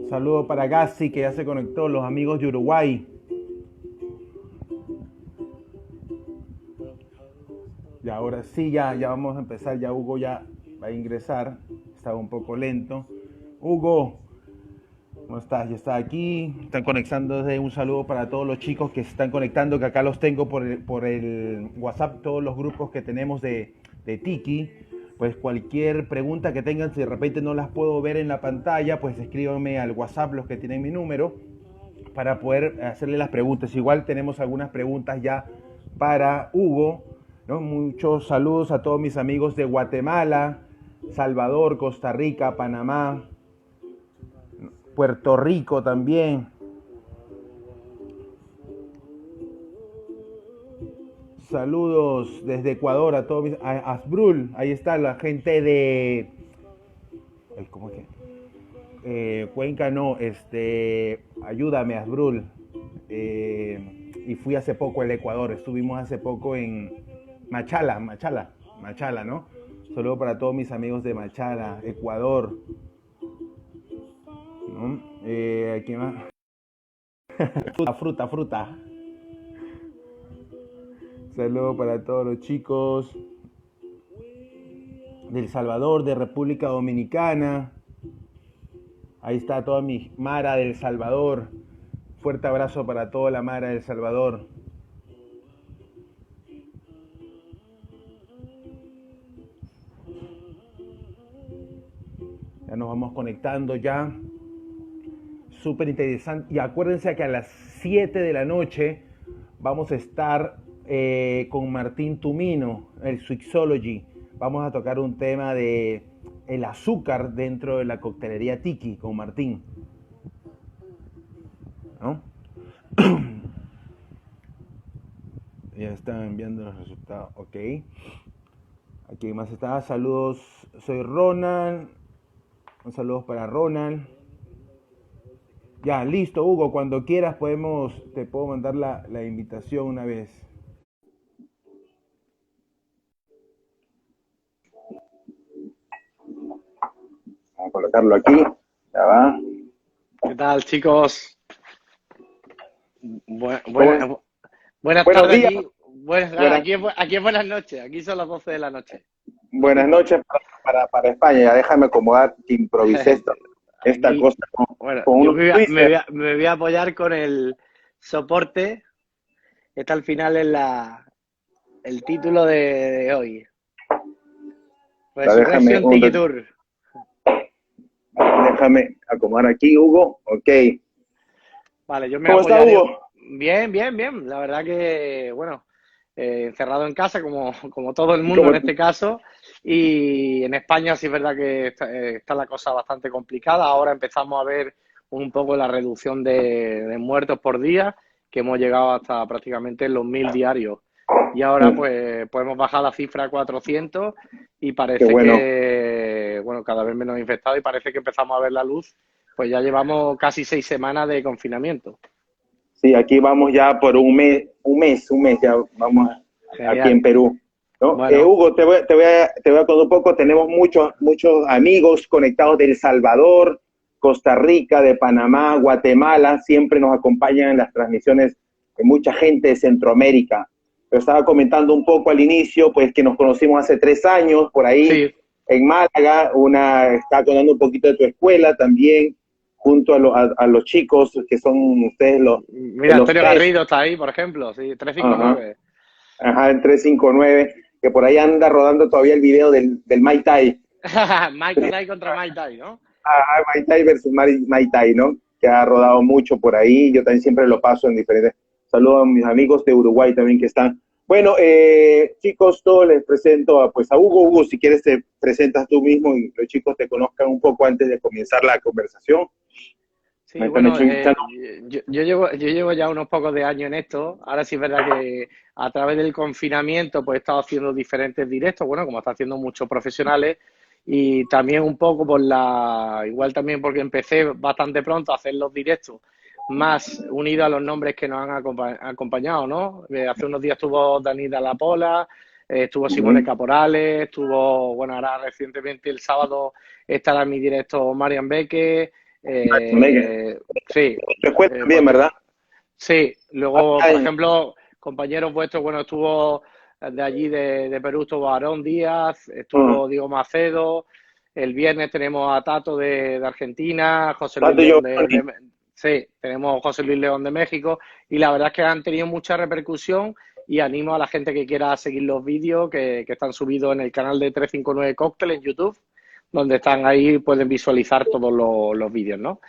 Saludo para Gassi, que ya se conectó, los amigos de Uruguay. Y ahora sí, ya vamos a empezar. Ya Hugo ya va a ingresar. Estaba un poco lento. Hugo, ¿cómo estás? Ya está aquí. Están conectando. Un saludo para todos los chicos que se están conectando, que acá los tengo por el WhatsApp, todos los grupos que tenemos de Tiki. Pues cualquier pregunta que tengan, si de repente no las puedo ver en la pantalla, pues escríbanme al WhatsApp los que tienen mi número para poder hacerle las preguntas. Igual tenemos algunas preguntas ya para Hugo, ¿no? Muchos saludos a todos mis amigos de Guatemala, Salvador, Costa Rica, Panamá, Puerto Rico también. Saludos desde Ecuador a todos a Asbrul, ahí está la gente de ¿cómo es que? Cuenca no, ayúdame Asbrul. Y fui hace poco al Ecuador, estuvimos hace poco en Machala, ¿no? Saludos para todos mis amigos de Machala, Ecuador. ¿No? ¿Quién más? Fruta. Saludos para todos los chicos de El Salvador, de República Dominicana. Ahí está toda mi Mara del Salvador. Fuerte abrazo para toda la Mara del Salvador. Ya nos vamos conectando ya. Súper interesante. Y acuérdense que a las 7 de la noche vamos a estar con Martín Tumino, el Swixology. Vamos a tocar un tema de el azúcar dentro de la coctelería Tiki con Martín, ¿no? Ya están enviando los resultados, ok. Aquí más está, saludos, soy Ronald, un saludo para Ronald. Ya, listo, Hugo, cuando quieras te puedo mandar la invitación una vez. Vamos a colocarlo aquí, ya va. ¿Qué tal, chicos? Buenas Buenos tardes días. Aquí es buenas noches, aquí son las 12 de la noche. Buenas noches para España, ya déjame acomodar que improvisé esta Aquí, cosa con yo unos me voy a apoyar con el soporte. Está al final en el título de hoy. Resurrection Tiki Tour. Déjame acomodar aquí, Hugo. Ok. Vale, yo me ¿Cómo está, apoyaré. Hugo? Bien. La verdad que, bueno, encerrado en casa, como todo el mundo en este caso. Y en España sí es verdad que está la cosa bastante complicada. Ahora empezamos a ver un poco la reducción de muertos por día, que hemos llegado hasta prácticamente los 1000 diarios. Y ahora pues podemos bajar la cifra a 400 y parece que, bueno, cada vez menos infectados y parece que empezamos a ver la luz. Pues ya llevamos casi 6 semanas de confinamiento. Sí, aquí vamos ya por un mes ya vamos. Genial. Aquí en Perú, ¿no? Bueno. Hugo, te voy a contar un poco. Tenemos muchos amigos conectados de El Salvador, Costa Rica, de Panamá, Guatemala. Siempre nos acompañan en las transmisiones de mucha gente de Centroamérica. Pero estaba comentando un poco al inicio, pues que nos conocimos hace 3 años, por ahí, sí, en Málaga. Estaba contando un poquito de tu escuela también, junto a los chicos que son ustedes los... Mira, Antonio Garrido está ahí, por ejemplo, sí, 359. Ajá, en 359, que por ahí anda rodando todavía el video del Mai Tai. Mike Tai contra Mai Tai, ¿no? Mai Tai versus Mai Tai, ¿no? Que ha rodado mucho por ahí, yo también siempre lo paso en diferentes... Saludos a mis amigos de Uruguay también que están. Bueno, chicos, todos les presento a Hugo. Hugo, si quieres te presentas tú mismo y los chicos te conozcan un poco antes de comenzar la conversación. Sí, bueno, yo llevo ya unos pocos de años en esto. Ahora sí es verdad que a través del confinamiento pues he estado haciendo diferentes directos, bueno, como están haciendo muchos profesionales, y también un poco igual también porque empecé bastante pronto a hacer los directos más unidos a los nombres que nos han acompañado, ¿no? Hace unos días estuvo Danida La Pola, estuvo Simone Caporales, estuvo, bueno, ahora recientemente el sábado estará en mi directo Marian Beque. Sí, Recuerda también, pues, ¿verdad? sí. Luego, por ejemplo, compañeros vuestros, bueno, estuvo de allí de Perú, estuvo Aarón Díaz, estuvo Diego Macedo. El viernes tenemos a Tato de Argentina, José Luis León sí, tenemos José Luis León de México, y la verdad es que han tenido mucha repercusión, y animo a la gente que quiera seguir los vídeos que están subidos en el canal de 359 Cóctel en YouTube, donde están ahí, pueden visualizar todos los vídeos, ¿no?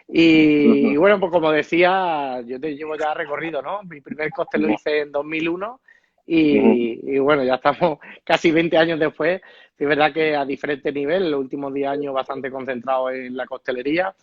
Y bueno, pues como decía, yo te llevo ya recorrido, ¿no? Mi primer cóctel lo hice en 2001 y bueno, ya estamos casi 20 años después. Es verdad que a diferente nivel, los últimos 10 años bastante concentrado en la costelería.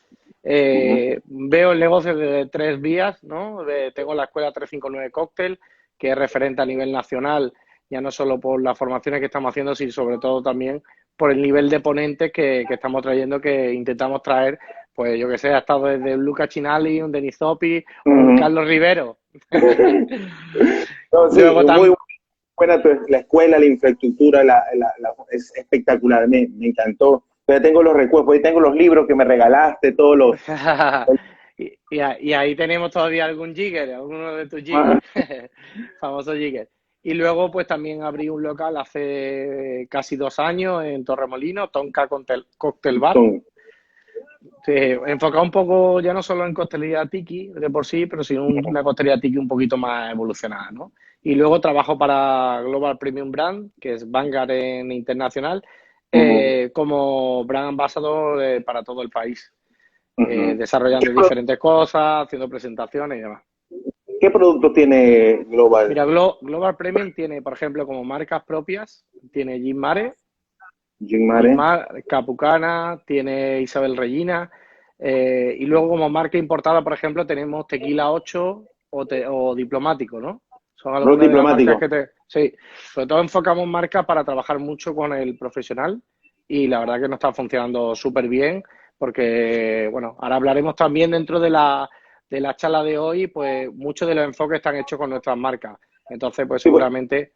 Veo el negocio de 3 vías, ¿no? Tengo la escuela 359 Cóctel, que es referente a nivel nacional, ya no solo por las formaciones que estamos haciendo, sino sobre todo también por el nivel de ponentes que estamos trayendo, que intentamos traer, pues yo que sé, ha estado desde un Luca Chinali, un Denis Zopi, un Carlos Rivero. No, sí, muy buena la escuela, la infraestructura, es espectacular, me encantó. Pero tengo los recuerdos, ahí tengo los libros que me regalaste, todos los... y ahí tenemos todavía algún jigger, alguno de tus jiggers, famoso jigger. Y luego pues también abrí un local hace casi 2 años en Torremolinos, Tonka Cocktail Bar. Enfocado un poco ya no solo en coctelería tiki de por sí, pero sino una coctelería tiki un poquito más evolucionada, ¿no? Y luego trabajo para Global Premium Brand, que es Vanguard en internacional, como brand ambassador para todo el país, desarrollando diferentes cosas, haciendo presentaciones y demás. ¿Qué productos tiene Global? Mira, Global Premium tiene, por ejemplo, como marcas propias, tiene Gin Mare, Capucana, tiene Isabel Regina, y luego como marca importada, por ejemplo, tenemos Tequila 8 o Diplomático, ¿no? Son algunas de las marcas que sí, sobre todo enfocamos marcas para trabajar mucho con el profesional, y la verdad que nos está funcionando súper bien, porque, bueno, ahora hablaremos también dentro de la charla de hoy, pues muchos de los enfoques están hechos con nuestras marcas. Entonces, pues seguramente...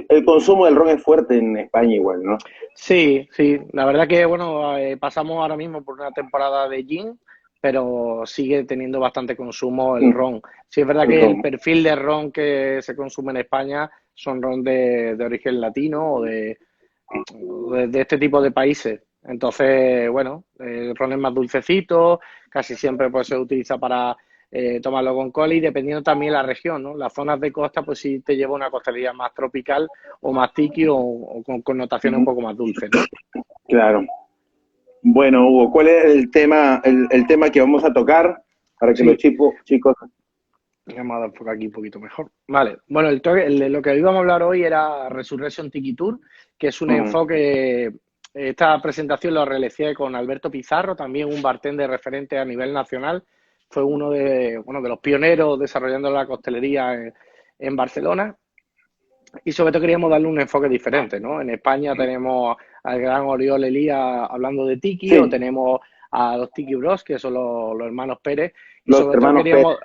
El consumo del ron es fuerte en España igual, ¿no? Sí, sí. La verdad que, bueno, pasamos ahora mismo por una temporada de gin, pero sigue teniendo bastante consumo el ron. Sí, es verdad que el perfil de ron que se consume en España son ron de origen latino o de este tipo de países. Entonces, bueno, el ron es más dulcecito, casi siempre pues se utiliza para tomarlo con cola, y dependiendo también de la región, ¿no? Las zonas de costa, pues sí te lleva una costelería más tropical o más tiki o con connotaciones un poco más dulces, ¿no? Claro. Bueno, Hugo, ¿cuál es el tema que vamos a tocar para que los chicos... Vamos a dar enfoque aquí un poquito mejor. Vale, bueno, lo que íbamos a hablar hoy era Resurrection Tiki Tour, que es un enfoque... Esta presentación la realicé con Alberto Pizarro, también un bartender referente a nivel nacional. Fue uno de los pioneros desarrollando la coctelería en Barcelona, y sobre todo queríamos darle un enfoque diferente, ¿no? En España tenemos al gran Oriol Elías hablando de tiki, o tenemos a los Tiki Bros, que son los hermanos Pérez, y sobre todo queríamos,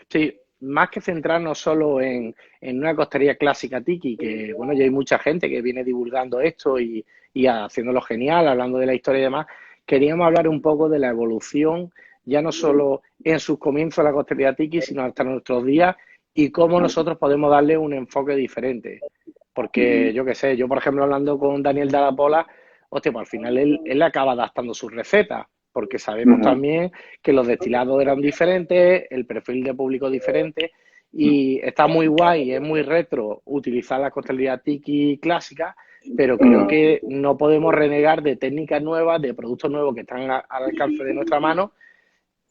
sí, más que centrarnos solo en una coctelería clásica tiki, que bueno, ya hay mucha gente que viene divulgando esto y haciéndolo genial, hablando de la historia y demás. Queríamos hablar un poco de la evolución, ya no solo en sus comienzos de la coctelería tiki, sino hasta nuestros días, y cómo nosotros podemos darle un enfoque diferente. Porque yo qué sé, yo por ejemplo hablando con Daniel de la Pola, hostia, pues al final él acaba adaptando sus recetas, porque sabemos también que los destilados eran diferentes, el perfil de público diferente, y está muy guay, es muy retro utilizar la coctelería tiki clásica, pero creo que no podemos renegar de técnicas nuevas, de productos nuevos que están al alcance de nuestra mano,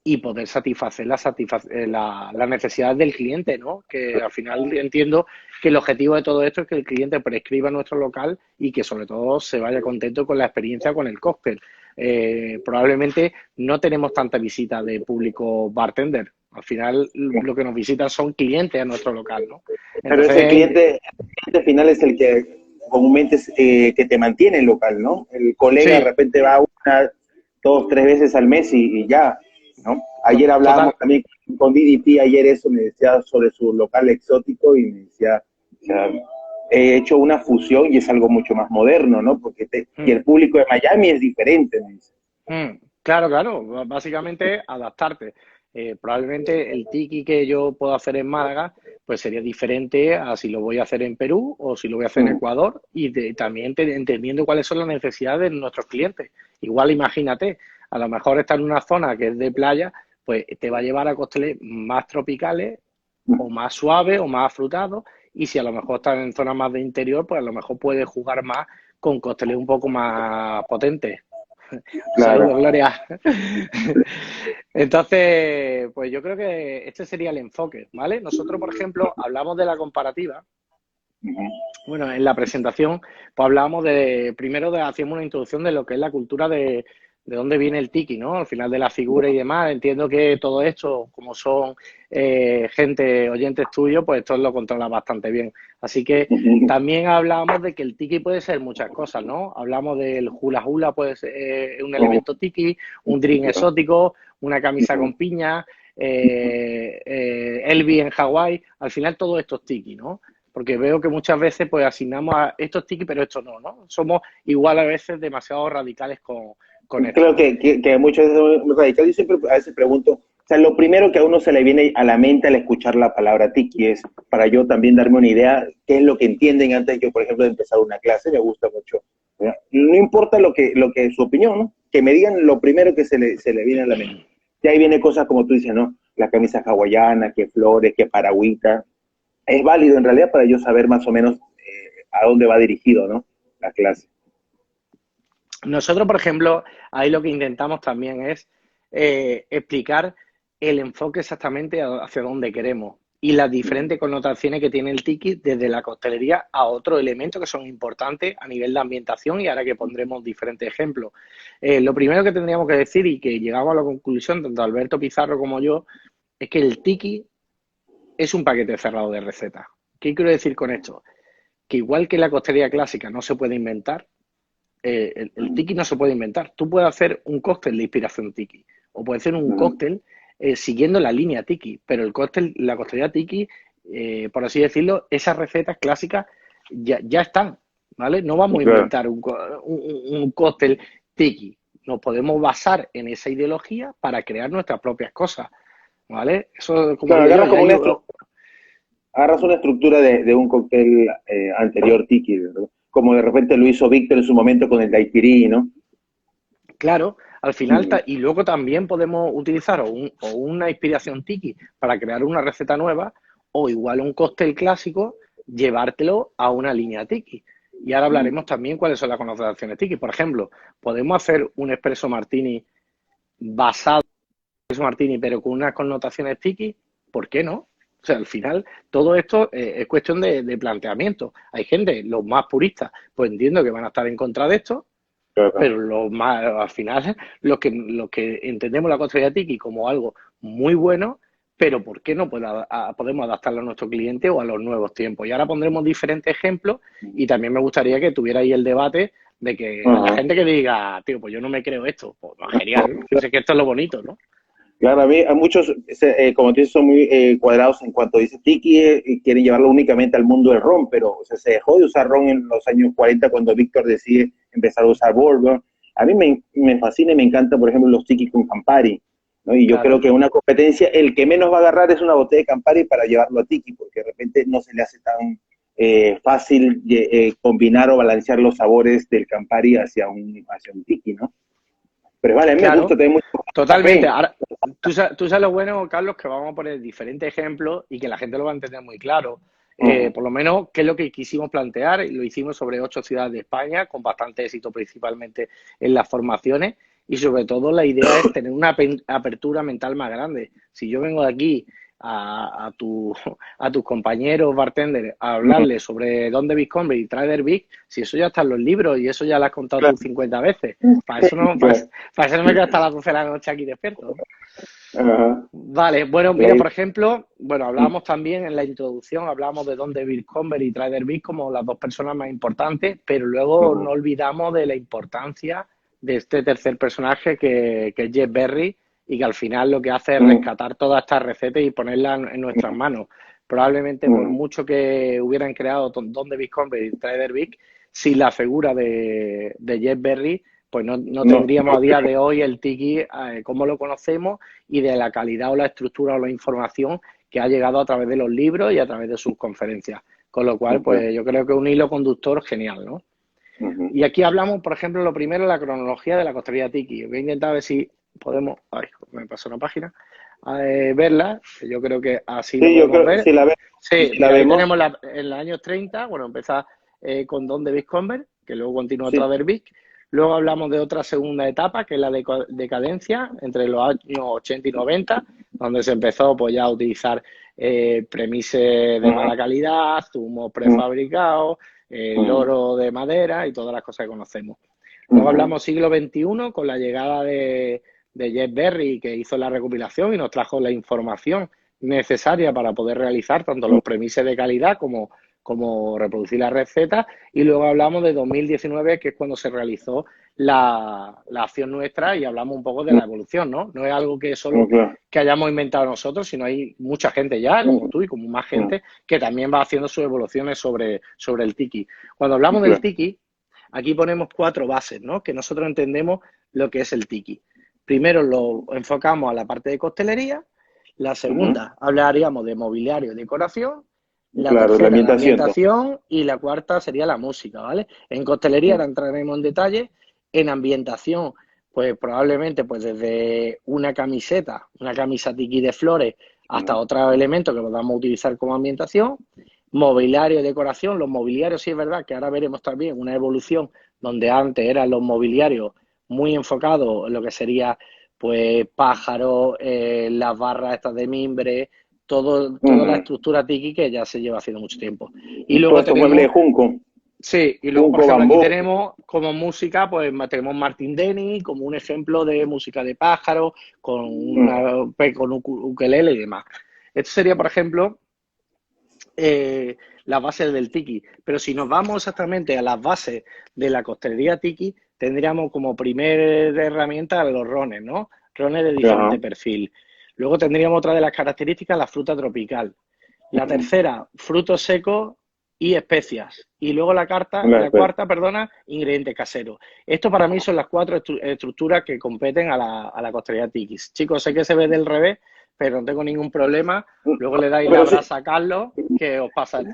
y poder satisfacer las necesidades del cliente, ¿no? Que al final entiendo que el objetivo de todo esto es que el cliente prescriba nuestro local y que sobre todo se vaya contento con la experiencia con el cóctel. probablemente no tenemos tanta visita de público bartender. Al final, lo que nos visitan son clientes a nuestro local, ¿no? Pero Entonces, ese cliente final es el que comúnmente que te mantiene el local, ¿no? El colega de sí, repente va una, dos, tres veces al mes y ya, ¿no? Ayer hablábamos total. también con DDP, ayer eso me decía sobre su local exótico y me decía, o sea, he hecho una fusión y es algo mucho más moderno, ¿no? Porque y el público de Miami es diferente, me dice. Claro, claro, básicamente adaptarte. Probablemente el tiki que yo puedo hacer en Málaga, pues sería diferente a si lo voy a hacer en Perú o si lo voy a hacer en Ecuador y también entendiendo cuáles son las necesidades de nuestros clientes. Igual imagínate, a lo mejor está en una zona que es de playa, pues te va a llevar a cócteles más tropicales o más suaves o más afrutados y si a lo mejor estás en zonas más de interior, pues a lo mejor puedes jugar más con cócteles un poco más potentes. Claro. Saludos, Gloria. Entonces, pues yo creo que este sería el enfoque, ¿vale? Nosotros, por ejemplo, hablamos de la comparativa. Bueno, en la presentación, pues hablábamos hacíamos una introducción de lo que es la cultura de dónde viene el tiki, ¿no? Al final de la figura y demás. Entiendo que todo esto, como son oyentes tuyos, pues esto lo controla bastante bien. Así que también hablábamos de que el tiki puede ser muchas cosas, ¿no? Hablamos del hula hula, puede ser un elemento tiki, un drink exótico, una camisa con piña, Elvis en Hawái. Al final todo esto es tiki, ¿no? Porque veo que muchas veces pues asignamos a esto es tiki, pero esto no, ¿no? Somos igual a veces demasiado radicales con esto, Creo ¿no? que muchas veces muy radical. Yo siempre a veces pregunto, o sea, lo primero que a uno se le viene a la mente al escuchar la palabra tiki es, para yo también darme una idea, qué es lo que entienden antes de yo, por ejemplo, de empezar una clase, me gusta mucho. ¿Ya? No importa lo que es su opinión, ¿no? Que me digan lo primero que se le viene a la mente. Y ahí viene cosas como tú dices, ¿no? La camisa hawaiana, que flores, que paragüita. Es válido en realidad para yo saber más o menos a dónde va dirigido, ¿no? La clase. Nosotros, por ejemplo, ahí lo que intentamos también es explicar el enfoque exactamente hacia dónde queremos y las diferentes connotaciones que tiene el tiki desde la coctelería a otros elementos que son importantes a nivel de ambientación y ahora que pondremos diferentes ejemplos. Lo primero que tendríamos que decir y que llegamos a la conclusión, tanto Alberto Pizarro como yo, es que el tiki es un paquete cerrado de recetas. ¿Qué quiero decir con esto? Que igual que la coctelería clásica no se puede inventar, el tiki no se puede inventar. Tú puedes hacer un cóctel de inspiración tiki o puedes hacer un cóctel siguiendo la línea tiki, pero la coctelería tiki, por así decirlo, esas recetas clásicas ya están, ¿vale? No vamos a Claro. inventar un cóctel tiki. Nos podemos basar en esa ideología para crear nuestras propias cosas, ¿vale? Eso, como Claro, digo yo, agarras una estructura de un cóctel anterior tiki, ¿verdad? Como de repente lo hizo Víctor en su momento con el daiquiri, ¿no? claro, al final, y luego también podemos utilizar o una inspiración tiki para crear una receta nueva, o igual un cóctel clásico, llevártelo a una línea tiki. Y ahora hablaremos también cuáles son las connotaciones tiki. Por ejemplo, podemos hacer un espresso martini basado en espresso martini, pero con unas connotaciones tiki, ¿por qué no? O sea, al final, todo esto es cuestión de planteamiento. Hay gente, los más puristas, pues entiendo que van a estar en contra de esto, Claro. pero al final, los que entendemos la coctelería tiki como algo muy bueno, pero ¿por qué no podemos adaptarlo a nuestro cliente o a los nuevos tiempos? Y ahora pondremos diferentes ejemplos y también me gustaría que tuviera ahí el debate de que a la gente que diga, tío, pues yo no me creo esto, pues genial, pues es que esto es lo bonito, ¿no? Claro, a muchos, como tú dices, son muy cuadrados en cuanto dice tiki y quieren llevarlo únicamente al mundo del ron, pero o sea, se dejó de usar ron en los años 40 cuando Víctor decide empezar a usar bourbon. A mí me fascina y me encanta, por ejemplo, los tiki con Campari, ¿no? Y yo creo Claro. que en una competencia el que menos va a agarrar es una botella de Campari para llevarlo a tiki, porque de repente no se le hace tan fácil combinar o balancear los sabores del Campari hacia un tiki, ¿no? Pero vale, a mí me gusta Claro, tener mucho totalmente. café. Ahora, tú sabes lo bueno, Carlos, que vamos a poner diferentes ejemplos y que la gente lo va a entender muy claro. Por lo menos, qué es lo que quisimos plantear, y lo hicimos sobre 8 ciudades de España, con bastante éxito principalmente en las formaciones, y sobre todo la idea es tener una apertura mental más grande. Si yo vengo de aquí a tus compañeros bartenders a hablarles sobre Dónde Visconde y Trader Vic, si eso ya está en los libros y eso ya lo has contado tú 50 veces. Para eso no me quedo hasta las 12 de la noche aquí despierto, ¿no? Vale, bueno, mira, por ejemplo, hablábamos también en la introducción, hablábamos de Don David Conver y Trader Vic como las dos personas más importantes, pero luego no olvidamos de la importancia de este tercer personaje que es Jeff Berry, y que al final lo que hace es rescatar todas estas recetas y ponerlas en nuestras manos. Probablemente por mucho que hubieran creado Don David Conver y Trader Vic, sin la figura de Jeff Berry, pues no tendríamos a día de hoy el tiki como lo conocemos y de la calidad o la estructura o la información que ha llegado a través de los libros y a través de sus conferencias. Con lo cual, pues yo creo que es un hilo conductor genial, ¿no? Y aquí hablamos, por ejemplo, lo primero, la cronología de la costelería tiki. Voy a intentar ver si podemos... Ay, me pasó una página. Verla, yo creo que así lo podemos ver. Sí, la vemos. Tenemos en los años 30, empieza con Don David Conver, que luego continúa Trader Vic. Luego hablamos de otra segunda etapa, que es la decadencia, entre los años 80 y 90, donde se empezó pues ya a utilizar premises de mala calidad, zumos prefabricados, oro de madera y todas las cosas que conocemos. Luego hablamos siglo XXI, con la llegada de Jeff Berry, que hizo la recopilación y nos trajo la información necesaria para poder realizar tanto los premises de calidad como reproducir las recetas. Y luego hablamos de 2019, que es cuando se realizó la acción nuestra, y hablamos un poco de la evolución, ¿no? No es algo que solo que hayamos inventado nosotros, sino hay mucha gente ya, como tú y como más gente, que también va haciendo sus evoluciones sobre el tiki. Cuando hablamos del tiki, aquí ponemos 4 bases, ¿no? Que nosotros entendemos lo que es el tiki. Primero lo enfocamos a la parte de costelería. La segunda, hablaríamos de mobiliario y decoración. La tercera, la ambientación, y la cuarta sería la música, ¿vale? En costelería ahora entraremos en detalle. En ambientación, pues probablemente pues desde una camisa tiki de flores hasta otros elementos que podamos utilizar como ambientación. Mobiliario y decoración. Los mobiliarios, sí es verdad que ahora veremos también una evolución donde antes eran los mobiliarios muy enfocados en lo que sería pues pájaros, las barras estas de mimbre, toda la estructura tiki que ya se lleva haciendo mucho tiempo. Y luego tenemos muebles de junco. Sí, y luego, por ejemplo, aquí tenemos como música, pues tenemos Martin Denny como un ejemplo de música de pájaro, con ukelele y demás. Esto sería, por ejemplo, las bases del tiki. Pero si nos vamos exactamente a las bases de la costelería tiki, tendríamos como primera herramienta los rones, ¿no? Rones de diferente perfil. Luego tendríamos otra de las características, la fruta tropical. La tercera, frutos secos y especias. Y luego la cuarta, ingredientes caseros. Esto para mí son las 4 estructuras que competen a la costelería tiki. Chicos, sé que se ve del revés, pero no tengo ningún problema. Luego le dais la brasa a Carlos,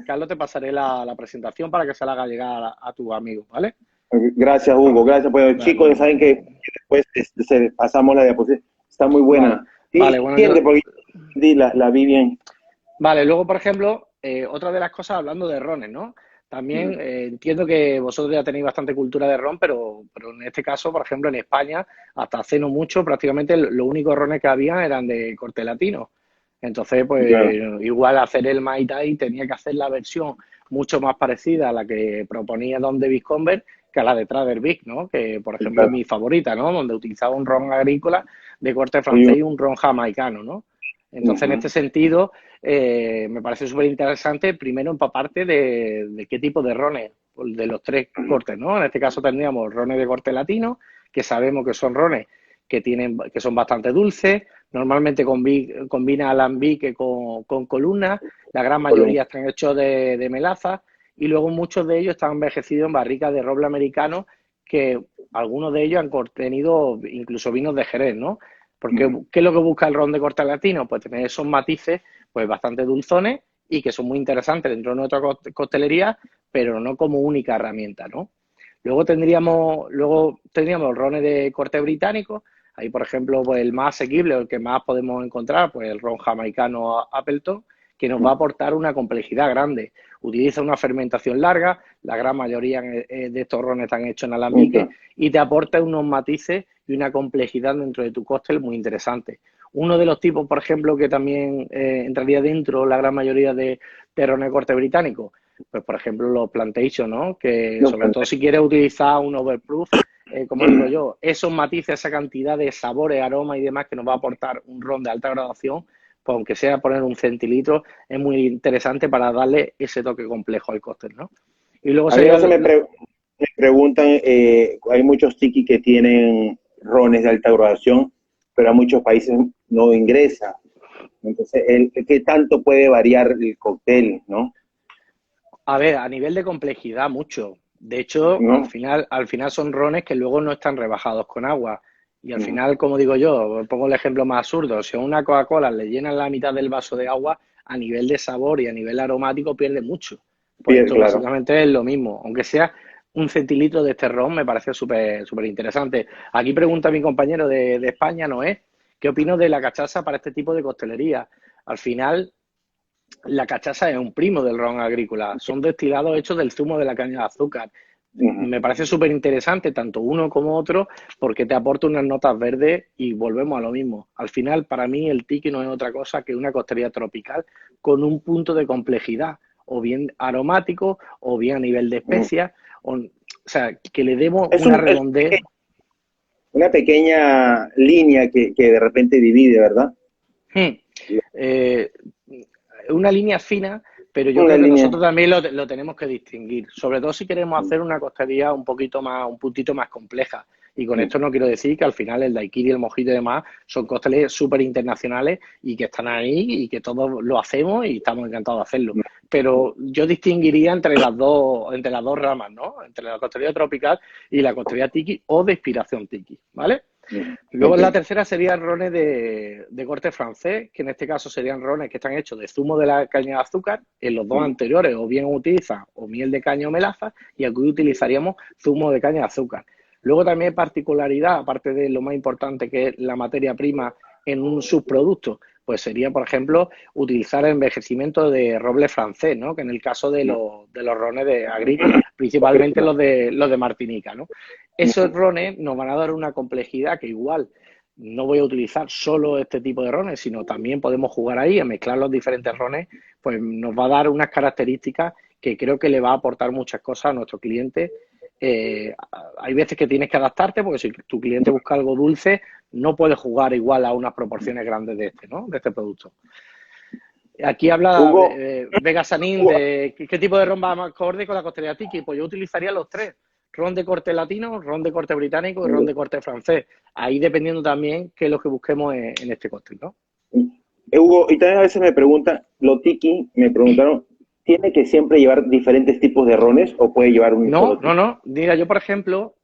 Carlos, te pasaré la presentación para que se la haga llegar a tus amigos, ¿vale? Gracias, Hugo. Gracias. Pues, chicos, saben que después pasamos la diapositiva. Está muy buena. Vale, bueno, porque la vi bien. Vale, luego, por ejemplo, otra de las cosas, hablando de rones, ¿no? También entiendo que vosotros ya tenéis bastante cultura de ron, pero en este caso, por ejemplo, en España, hasta hace no mucho, prácticamente los únicos rones que había eran de corte latino. Entonces, pues igual hacer el Mai Tai tenía que hacer la versión mucho más parecida a la que proponía Don David Conver que a la de Trader Vic, ¿no? Que, por ejemplo, es mi favorita, ¿no? Donde utilizaba un ron agrícola de corte francés y un ron jamaicano, ¿no? Entonces, en este sentido, me parece súper interesante, primero, empaparte de qué tipo de rones, de los 3 cortes, ¿no? En este caso tendríamos rones de corte latino, que sabemos que son rones que son bastante dulces, normalmente combina alambique con columnas, la gran mayoría están hechos de melaza, y luego muchos de ellos están envejecidos en barricas de roble americano, que algunos de ellos han contenido incluso vinos de Jerez, ¿no? Porque, ¿qué es lo que busca el ron de corte latino? Pues tener esos matices pues bastante dulzones y que son muy interesantes dentro de nuestra costelería, pero no como única herramienta, ¿no? Luego tendríamos rones de corte británico. Ahí, por ejemplo, pues el más asequible, el que más podemos encontrar, pues el ron jamaicano Appleton, que nos va a aportar una complejidad grande. Utiliza una fermentación larga, la gran mayoría de estos rones están hechos en alambique, y te aporta unos matices y una complejidad dentro de tu cóctel muy interesante. Uno de los tipos, por ejemplo, que también entraría dentro la gran mayoría de rones de corte británico, pues por ejemplo los plantation, ¿no? Que sobre todo si quieres utilizar un overproof, como digo yo, esos matices, esa cantidad de sabores, aromas y demás que nos va a aportar un ron de alta graduación, pues aunque sea poner un centilitro, es muy interesante para darle ese toque complejo al cóctel, ¿no? Y luego me preguntan, hay muchos tiki que tienen rones de alta graduación, pero a muchos países no ingresa. Entonces, ¿qué tanto puede variar el cóctel, no? A ver, a nivel de complejidad, mucho. De hecho, ¿No? al final son rones que luego no están rebajados con agua. Y al final, como digo yo, pongo el ejemplo más absurdo, si a una Coca-Cola le llenan la mitad del vaso de agua, a nivel de sabor y a nivel aromático pierde mucho. Pues Bien, esto claro. básicamente es lo mismo. Aunque sea un centilitro de este ron, me parece súper interesante. Aquí pregunta mi compañero de España, Noé, ¿qué opino de la cachaza para este tipo de costelería? Al final, la cachaza es un primo del ron agrícola. Son destilados hechos del zumo de la caña de azúcar. Me parece súper interesante, tanto uno como otro, porque te aporta unas notas verdes y volvemos a lo mismo. Al final, para mí, el tiki no es otra cosa que una costelería tropical con un punto de complejidad, o bien aromático, o bien a nivel de especias, o sea, que le demos una redondez. Una pequeña línea que de repente divide, ¿verdad? Una línea fina, pero yo creo que nosotros también lo tenemos que distinguir, sobre todo si queremos hacer una costelería un puntito más compleja. Y con esto no quiero decir que al final el daiquiri, el mojito y demás son cócteles súper internacionales y que están ahí y que todos lo hacemos y estamos encantados de hacerlo. Pero yo distinguiría entre las dos ramas, ¿no? Entre la costelería tropical y la costelería tiki o de inspiración tiki, ¿vale? Luego la tercera serían rones de corte francés, que en este caso serían rones que están hechos de zumo de la caña de azúcar. En los dos anteriores o bien utilizan o miel de caña o melaza y aquí utilizaríamos zumo de caña de azúcar. Luego también particularidad, aparte de lo más importante que es la materia prima en un subproducto, pues sería, por ejemplo, utilizar el envejecimiento de roble francés, ¿no? Que en el caso de los rones de agrícolas, principalmente los de Martinica, ¿no? Esos rones nos van a dar una complejidad que igual no voy a utilizar solo este tipo de rones, sino también podemos jugar ahí a mezclar los diferentes rones, pues nos va a dar unas características que creo que le va a aportar muchas cosas a nuestro cliente. Hay veces que tienes que adaptarte porque si tu cliente busca algo dulce, no puedes jugar igual a unas proporciones grandes de este producto. Aquí habla Vega Sanín de qué tipo de ron va más acorde con la costelería tiki. Pues yo utilizaría los tres. Ron de corte latino, ron de corte británico y ron de corte francés. Ahí dependiendo también qué es lo que busquemos en este cóctel, ¿no? Hugo, y también a veces me preguntan, los tiki, me preguntaron, ¿tiene que siempre llevar diferentes tipos de rones o puede llevar un solo tipo? No. Mira, yo por ejemplo,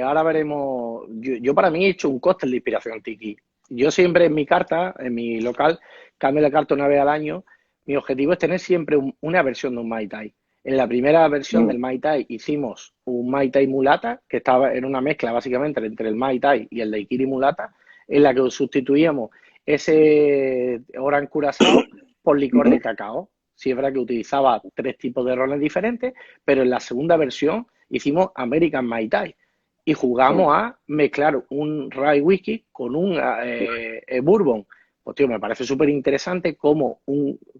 ahora veremos, yo para mí he hecho un cóctel de inspiración tiki. Yo siempre en mi carta, en mi local, cambio la carta una vez al año. Mi objetivo es tener siempre una versión de un Mai Tai. En la primera versión del Mai Tai hicimos un Mai Tai mulata, que estaba en una mezcla básicamente entre el Mai Tai y el daiquiri mulata, en la que sustituíamos ese Oran Curaçao por licor de cacao. Sí es verdad que utilizaba 3 tipos de rones diferentes, pero en la segunda versión hicimos American Mai Tai y jugamos a mezclar un rye whisky con un bourbon. Pues tío, me parece súper interesante cómo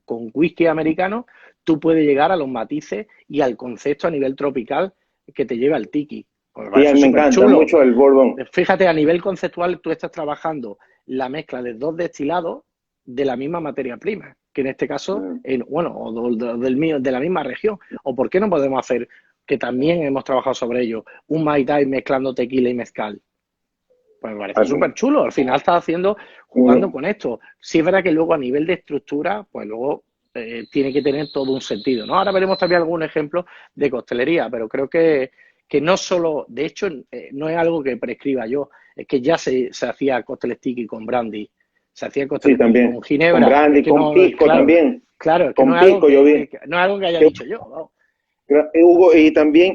con whisky americano tú puedes llegar a los matices y al concepto a nivel tropical que te lleva el tiki. Pues me encanta chulo. Mucho el bourbon. Fíjate, a nivel conceptual tú estás trabajando la mezcla de 2 destilados de la misma materia prima, que en este caso, de la misma región. ¿O por qué no podemos hacer, que también hemos trabajado sobre ello, un Mai Tai mezclando tequila y mezcal? Pues me parece súper chulo. Al final estás jugando con esto. Sí es verdad que luego a nivel de estructura, pues luego tiene que tener todo un sentido, ¿no? Ahora veremos también algún ejemplo de costelería, pero creo que no solo, de hecho, no es algo que prescriba yo, es que ya se hacía cócteles tiki con brandy, se hacía cócteles tiki con ginebra. Con brandy, con pisco también. Claro, es que no es algo que haya dicho yo. Vamos. Hugo, y también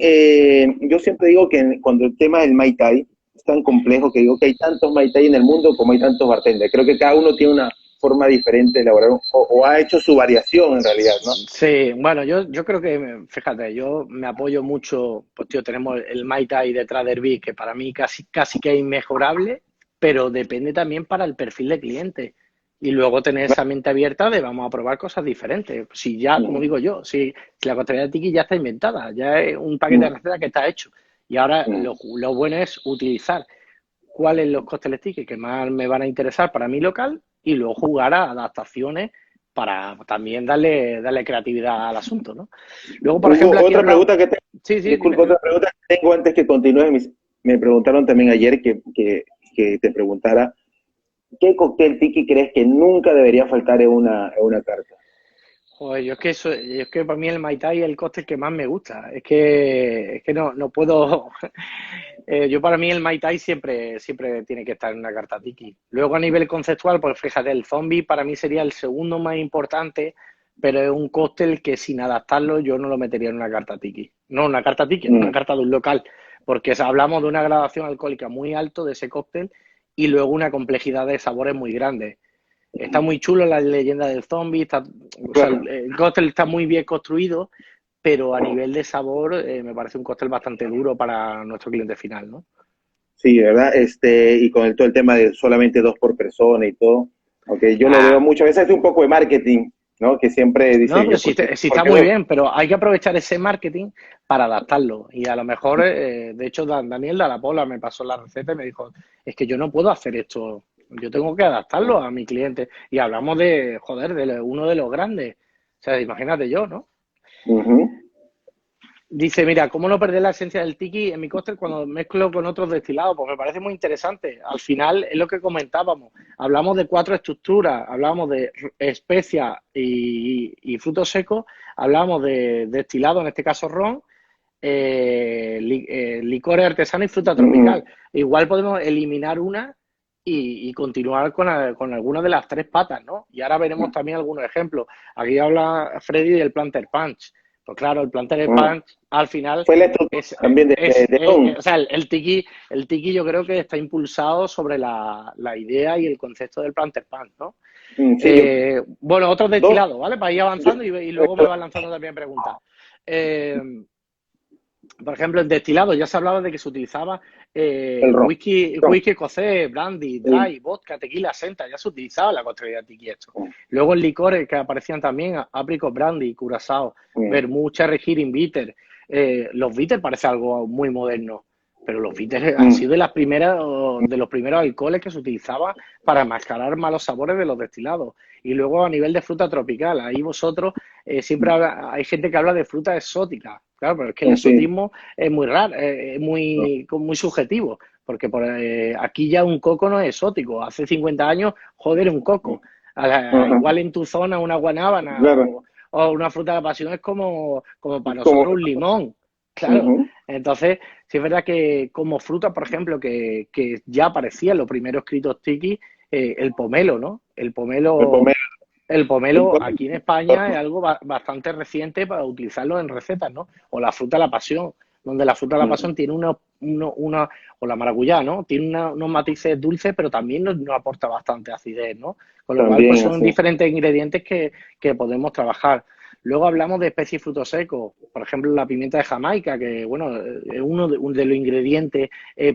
yo siempre digo que cuando el tema del Mai Tai es tan complejo que digo que hay tantos Mai Tai en el mundo como hay tantos bartenders. Creo que cada uno tiene una forma diferente de elaborar o ha hecho su variación en realidad, ¿no? Sí, bueno, yo creo que, fíjate, yo me apoyo mucho, pues tío, tenemos el Mai Tai de Trader Vic's, que para mí casi que es inmejorable, pero depende también para el perfil de cliente. Y luego tener esa mente abierta de vamos a probar cosas diferentes. Si ya, como digo yo, si la coctelería tiki ya está inventada, ya es un paquete de recetas que está hecho. Y ahora lo bueno es utilizar cuáles los cócteles tiki que más me van a interesar para mi local y luego jugar a adaptaciones para también darle creatividad al asunto, ¿no? Luego, por ejemplo, aquí otra pregunta que tengo, sí, disculpa, otra pregunta que tengo antes que continúes. Me preguntaron también ayer que te preguntara, ¿qué cóctel tiki crees que nunca debería faltar en una carta? Joder, es que para mí el Mai Tai es el cóctel que más me gusta. Es que no puedo. Yo para mí el Mai Tai siempre tiene que estar en una carta tiki. Luego a nivel conceptual, pues fíjate, el zombie para mí sería el segundo más importante, pero es un cóctel que sin adaptarlo yo no lo metería en una carta tiki. No una carta tiki, en una carta de un local. Porque hablamos de una gradación alcohólica muy alto de ese cóctel y luego una complejidad de sabores muy grande. Está muy chulo la leyenda del zombie, o sea, el cóctel está muy bien construido, pero a nivel de sabor me parece un cóctel bastante duro para nuestro cliente final, ¿no? Sí, ¿verdad? Y con todo el tema de solamente 2 por persona y todo, aunque yo lo veo muchas veces, es un poco de marketing, ¿no? Que siempre dice... No, pero sí está muy bien, pero hay que aprovechar ese marketing para adaptarlo. Y a lo mejor, de hecho, Daniel de la Pola me pasó la receta y me dijo, es que yo no puedo hacer esto, yo tengo que adaptarlo a mi cliente. Y hablamos de, joder, de uno de los grandes. O sea, imagínate yo, ¿no? Dice, mira, ¿cómo no perder la esencia del tiki en mi cóctel cuando mezclo con otros destilados? Pues me parece muy interesante. Al final es lo que comentábamos. Hablamos de 4 estructuras, hablábamos de especias y frutos secos, hablábamos de destilado, en este caso ron, licores artesanos y fruta tropical. Igual podemos eliminar una y continuar con alguna de las 3 patas, ¿no? Y ahora veremos también algunos ejemplos. Aquí habla Freddy del Planter Punch. Pues claro, el Planter Punch al final fue la también o sea, el tiki yo creo que está impulsado sobre la idea y el concepto del Planter Punch, ¿no? Sí, bueno, otros destilados, ¿vale? Para ir avanzando y luego me van lanzando también preguntas. Por ejemplo, en destilado ya se hablaba de que se utilizaba whisky escocés, brandy, dry, vodka, tequila, senta, ya se utilizaba la coctelería tiki esto. Luego en licores que aparecían también, apricot brandy, curazao, vermouth, cherry hearing, bitter. Los bitters parece algo muy moderno, pero los bitters han sido de los primeros alcoholes que se utilizaban para mascarar malos sabores de los destilados. Y luego a nivel de fruta tropical, ahí vosotros siempre hay gente que habla de fruta exótica. Claro, pero es que el exotismo es muy raro, es muy subjetivo, porque aquí ya un coco no es exótico. Hace 50 años, joder, un coco. Igual en tu zona una guanábana o una fruta de la pasión es como para nosotros un limón. Claro. Entonces, sí es verdad que como fruta, por ejemplo, que ya aparecía en los primeros escritos tiki, el pomelo, ¿no? El pomelo aquí en España es algo bastante reciente para utilizarlo en recetas, ¿no? O la fruta de la pasión, donde la fruta de la pasión tiene o la maracuyá, ¿no? Tiene unos matices dulces, pero también nos aporta bastante acidez, ¿no? Con lo cual, pues son diferentes ingredientes que podemos trabajar. Luego hablamos de especies y frutos secos, por ejemplo, la pimienta de Jamaica, que bueno, es uno de los ingredientes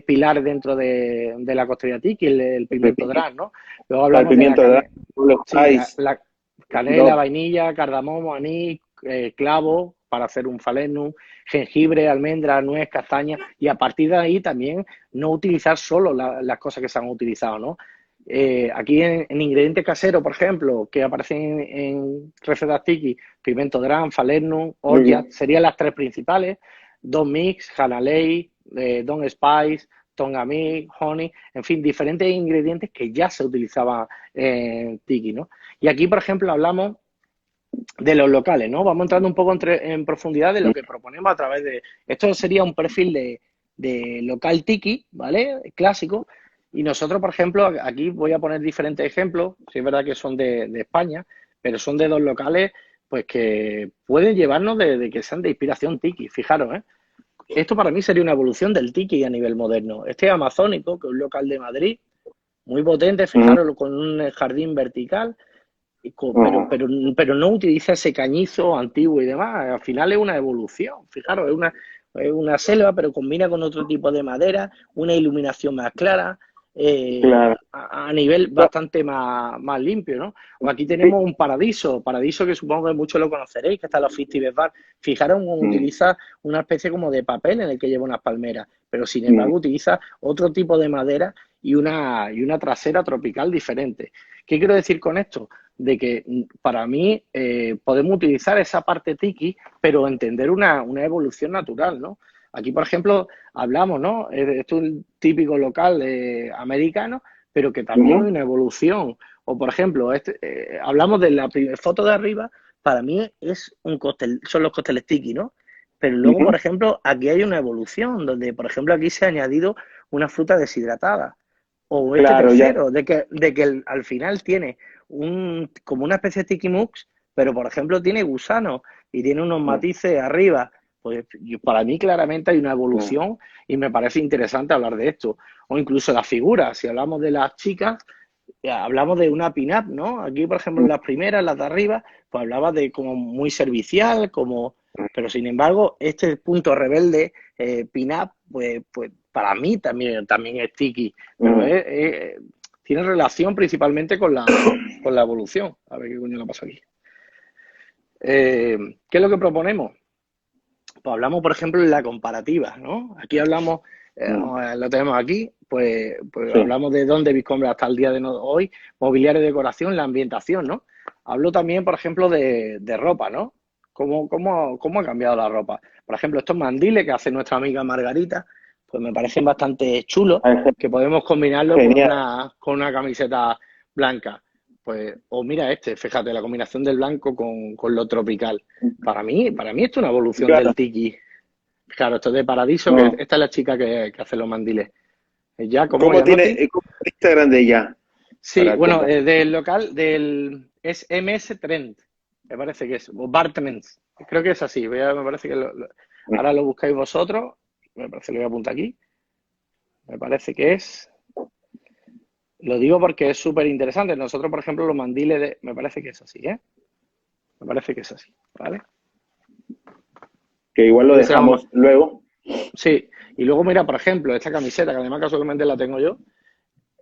pilar dentro de la coctelería tiki, el pimiento drag, ¿no? Luego hablamos de la canela, vainilla, cardamomo, anís, clavo para hacer un falernum, jengibre, almendra, nuez, castaña, y a partir de ahí también no utilizar solo las cosas que se han utilizado, ¿no? Aquí en ingredientes caseros, por ejemplo, que aparecen en recetas tiki, pimiento dram, falernum, olla, serían las 3 principales, Don Mix, Hanalei, Don Spice, Tonga Mix, Honey, en fin, diferentes ingredientes que ya se utilizaban en tiki, ¿no? Y aquí, por ejemplo, hablamos de los locales, ¿no? Vamos entrando un poco en profundidad de lo que proponemos a través de... Esto sería un perfil de local tiki, ¿vale? Clásico. Y nosotros, por ejemplo, aquí voy a poner diferentes ejemplos, si es verdad que son de España, pero son de 2 locales, pues que pueden llevarnos de que sean de inspiración tiki, fijaros, ¿eh? Esto para mí sería una evolución del tiki a nivel moderno. Este amazónico, que es un local de Madrid, muy potente, fijaros, con un jardín vertical, pero no utiliza ese cañizo antiguo y demás. Al final es una evolución, fijaros, es una selva, pero combina con otro tipo de madera, una iluminación más clara, Claro. a nivel bastante más limpio, ¿no? O aquí tenemos un Paradiso que supongo que muchos lo conoceréis, que está en los Festival Bar. Fijaros cómo utiliza una especie como de papel en el que lleva unas palmeras, pero sin embargo utiliza otro tipo de madera y una trasera tropical diferente. ¿Qué quiero decir con esto? De que para mí podemos utilizar esa parte tiki, pero entender una evolución natural, ¿no? Aquí, por ejemplo, hablamos, ¿no? Esto es un típico local americano, pero que también hay una evolución. O, por ejemplo, hablamos de la primera foto de arriba, para mí es un cóctel, son los cócteles tiki, ¿no? Pero luego, por ejemplo, aquí hay una evolución, donde, por ejemplo, aquí se ha añadido una fruta deshidratada. O este Claro, tercero, de que al final tiene como una especie de tiki mux, pero, por ejemplo, tiene gusano y tiene unos matices arriba. Pues para mí claramente hay una evolución y me parece interesante hablar de esto. O incluso las figuras, si hablamos de las chicas, hablamos de una pin-up, ¿no? Aquí, por ejemplo, las primeras, las de arriba, pues hablaba de como muy servicial, pero sin embargo, este punto rebelde, pin-up, pues para mí también es tiki, pero tiene relación principalmente con la evolución. A ver qué coño le pasa aquí. ¿Qué es lo que proponemos? Pues hablamos, por ejemplo, en la comparativa, ¿no? Aquí hablamos, lo tenemos aquí, pues hablamos de dónde Viscombra hasta el día de hoy, mobiliario y decoración, la ambientación, ¿no? Hablo también, por ejemplo, de ropa, ¿no? ¿Cómo ha cambiado la ropa? Por ejemplo, estos mandiles que hace nuestra amiga Margarita, pues me parecen bastante chulos, que podemos combinarlo con una camiseta blanca. Pues, o mira fíjate, la combinación del blanco con lo tropical. Para mí esto es una evolución del tiki. Claro, esto es de Paradiso, que esta es la chica que hace los mandiles. Ya, ¿Cómo tiene Instagram de ella? Sí, bueno, del local, es MS Trend, me parece que es, o Bar Trends, creo que es así, me parece que ahora lo buscáis vosotros, me parece que lo voy a apuntar aquí, me parece que es... Lo digo porque es súper interesante. Nosotros, por ejemplo, los mandiles me parece que es así, ¿eh? Me parece que es así, ¿vale? Que igual lo dejamos luego. Sí. Y luego, mira, por ejemplo, esta camiseta, que además casualmente la tengo yo,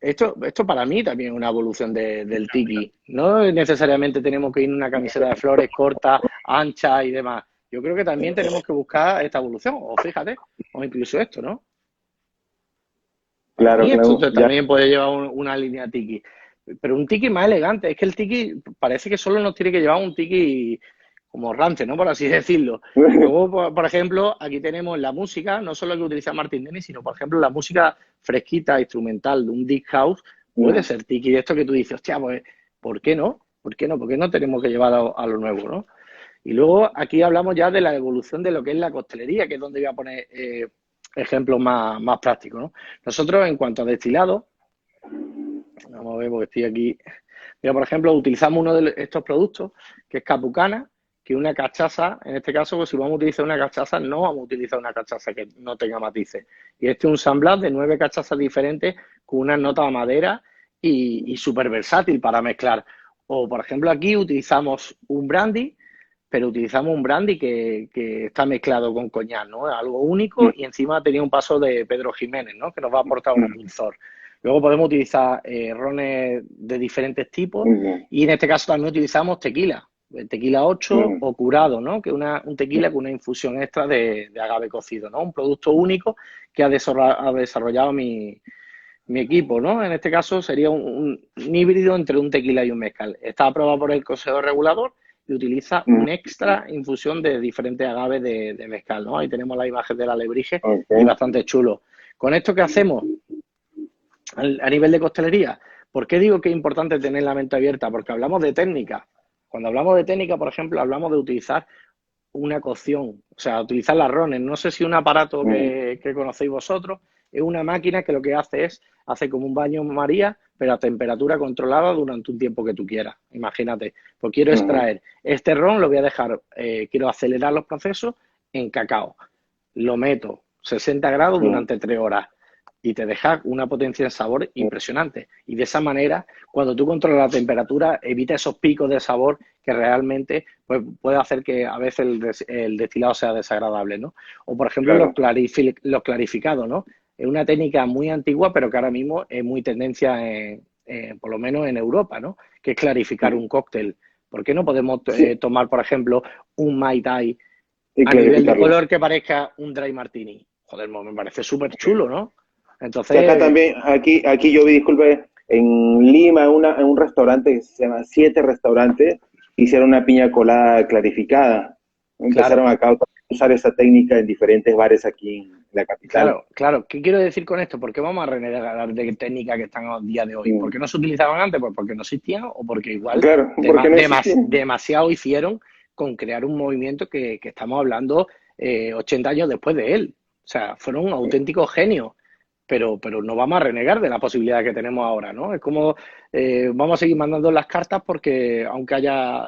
esto para mí también es una evolución del tiki. No necesariamente tenemos que ir en una camiseta de flores corta, ancha y demás. Yo creo que también tenemos que buscar esta evolución. O fíjate, o incluso esto, ¿no? Claro, y esto también puede llevar una línea tiki, pero un tiki más elegante. Es que el tiki parece que solo nos tiene que llevar un tiki como rante, ¿no? Por así decirlo. Luego, por ejemplo, aquí tenemos la música, no solo que utiliza Martin Dennis, sino, por ejemplo, la música fresquita, instrumental de un deep house, puede ser tiki. De esto que tú dices, hostia, pues, ¿por qué no? ¿Por qué no? ¿Por qué no tenemos que llevar a lo nuevo, no? Y luego aquí hablamos ya de la evolución de lo que es la coctelería, que es donde voy a poner... ejemplos más prácticos, ¿no? Nosotros, en cuanto a destilado, vamos a ver porque estoy aquí. Mira, por ejemplo, utilizamos uno de estos productos, que es Capucana, que una cachaza, en este caso, pues si vamos a utilizar una cachaza, no vamos a utilizar una cachaza que no tenga matices. Y este es un San Blas de 9 cachazas diferentes con unas notas a madera y súper versátil para mezclar. O, por ejemplo, aquí utilizamos un brandy, pero utilizamos un brandy que está mezclado con coñac, ¿no? Es algo único y encima tenía un paso de Pedro Jiménez, ¿no? Que nos va a aportar un dulzor. Luego podemos utilizar rones de diferentes tipos y en este caso también utilizamos tequila, tequila 8 o curado, ¿no? Que es un tequila con una infusión extra de agave cocido, ¿no? Un producto único que ha desarrollado mi equipo, ¿no? En este caso sería un híbrido entre un tequila y un mezcal. Está aprobado por el Consejo Regulador y utiliza un extra infusión de diferentes agaves de mezcal, ¿no? Ahí tenemos la imagen del alebrije y bastante chulo. ¿Con esto qué hacemos? A nivel de costelería, ¿por qué digo que es importante tener la mente abierta? Porque hablamos de técnica. Cuando hablamos de técnica, por ejemplo, hablamos de utilizar una cocción, o sea, utilizar las rones. No sé si un aparato que conocéis vosotros es una máquina que lo que hace como un baño María, pero a temperatura controlada durante un tiempo que tú quieras. Imagínate, pues quiero extraer este ron, lo voy a dejar, quiero acelerar los procesos en cacao. Lo meto 60 grados durante 3 horas y te deja una potencia de sabor impresionante. Y de esa manera, cuando tú controlas la temperatura, evita esos picos de sabor que realmente pues, puede hacer que a veces el destilado sea desagradable, ¿no? O, por ejemplo, los clarificados, ¿no? es una técnica muy antigua, pero que ahora mismo es muy tendencia, por lo menos en Europa, ¿no? Que es clarificar un cóctel. ¿Por qué no podemos tomar, por ejemplo, un Mai Tai a nivel de color que parezca un Dry Martini? Joder, me parece súper chulo, ¿no? Entonces... Sí, acá también, aquí yo vi, disculpe, en Lima, en un restaurante que se llama Siete Restaurantes, hicieron una piña colada clarificada. Empezaron acá a usar esa técnica en diferentes bares aquí en la capital. Claro, claro. ¿Qué quiero decir con esto? ¿Por qué vamos a renegar de técnicas que están a día de hoy? ¿Por qué no se utilizaban antes? Pues porque no existían o porque igual demasiado hicieron con crear un movimiento que estamos hablando 80 años después de él. O sea, fueron un auténtico genio. Pero no vamos a renegar de la posibilidad que tenemos ahora, ¿no? Es como vamos a seguir mandando las cartas porque aunque haya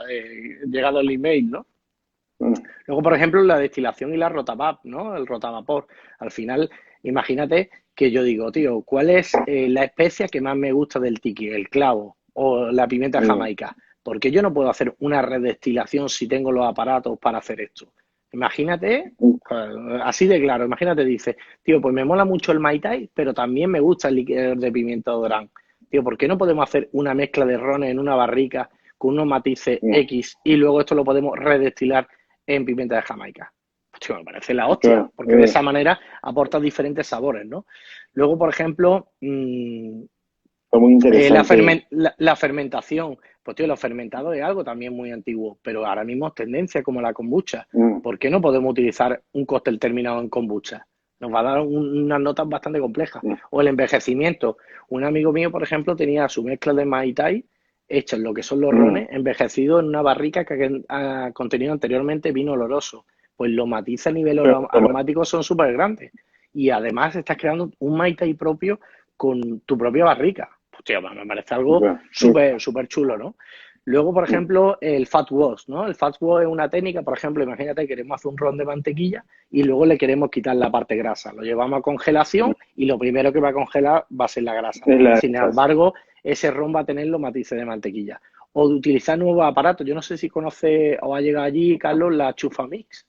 llegado el email, ¿no? Luego, por ejemplo, la destilación y la rotavap, ¿no? El rotavapor. Al final, imagínate que yo digo, tío, ¿cuál es la especia que más me gusta del tiki? ¿El clavo o la pimienta jamaica? Porque yo no puedo hacer una redestilación si tengo los aparatos para hacer esto. Imagínate, así de claro, imagínate, dice, tío, pues me mola mucho el Mai Tai, pero también me gusta el líquido de pimienta dorán. Tío, ¿por qué no podemos hacer una mezcla de rones en una barrica con unos matices X y luego esto lo podemos redestilar en pimienta de Jamaica? Pues, tío, me parece la hostia, porque de esa manera aporta diferentes sabores, ¿no? Luego, por ejemplo, la fermentación. Pues, tío, lo fermentado es algo también muy antiguo, pero ahora mismo es tendencia como la kombucha. ¿Por qué no podemos utilizar un cóctel terminado en kombucha? Nos va a dar unas notas bastante complejas. O el envejecimiento. Un amigo mío, por ejemplo, tenía su mezcla de Mai Tai hecha en lo que son los rones, envejecido en una barrica que ha contenido anteriormente vino oloroso. Pues los matices a nivel aromático son súper grandes. Y además estás creando un Mai Tai propio con tu propia barrica. Pues, tío, me parece algo súper chulo, ¿no? Luego, por ejemplo, el fat wash, ¿no? El fat wash es una técnica, por ejemplo, imagínate que queremos hacer un ron de mantequilla y luego le queremos quitar la parte grasa. Lo llevamos a congelación y lo primero que va a congelar va a ser la grasa. Sin embargo, ese ron va a tener los matices de mantequilla. O de utilizar nuevos aparatos. Yo no sé si conoce o ha llegado allí, Carlos, la Chufamix.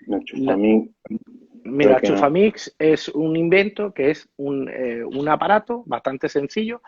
La Chufamix. Mira, Chufamix es un invento que es un aparato bastante sencillo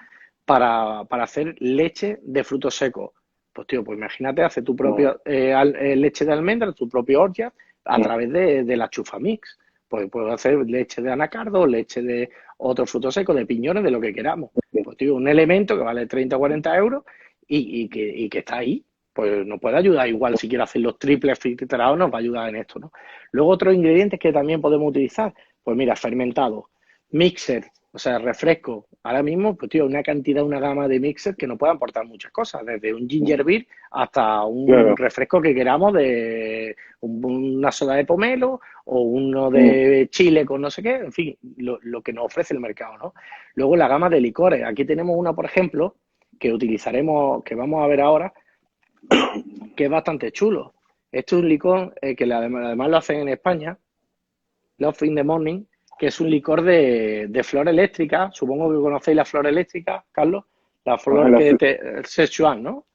para hacer leche de frutos secos. Pues, tío, pues imagínate, hace tu propia leche de almendra, tu propio orgeat, a través de la Chufamix. Pues puedo hacer leche de anacardo, leche de otros frutos secos, de piñones, de lo que queramos. Pues, tío, un elemento que vale 30 o 40 euros y que está ahí. Pues nos puede ayudar igual, si quiere hacer los triples filtrados, nos va a ayudar en esto, ¿no? Luego otros ingredientes que también podemos utilizar, pues mira, fermentado, mixer, o sea, refresco. Ahora mismo, pues tío, una cantidad, una gama de mixer que nos puede aportar muchas cosas, desde un ginger beer hasta un refresco que queramos de una soda de pomelo o uno de chile con no sé qué, en fin, lo que nos ofrece el mercado, ¿no? Luego la gama de licores. Aquí tenemos una, por ejemplo, que utilizaremos, que vamos a ver ahora, que es bastante chulo. Este es un licor que además lo hacen en España, Love in the Morning, que es un licor de flor eléctrica. Supongo que conocéis la flor eléctrica, Carlos. La flor Szechuan, ¿no?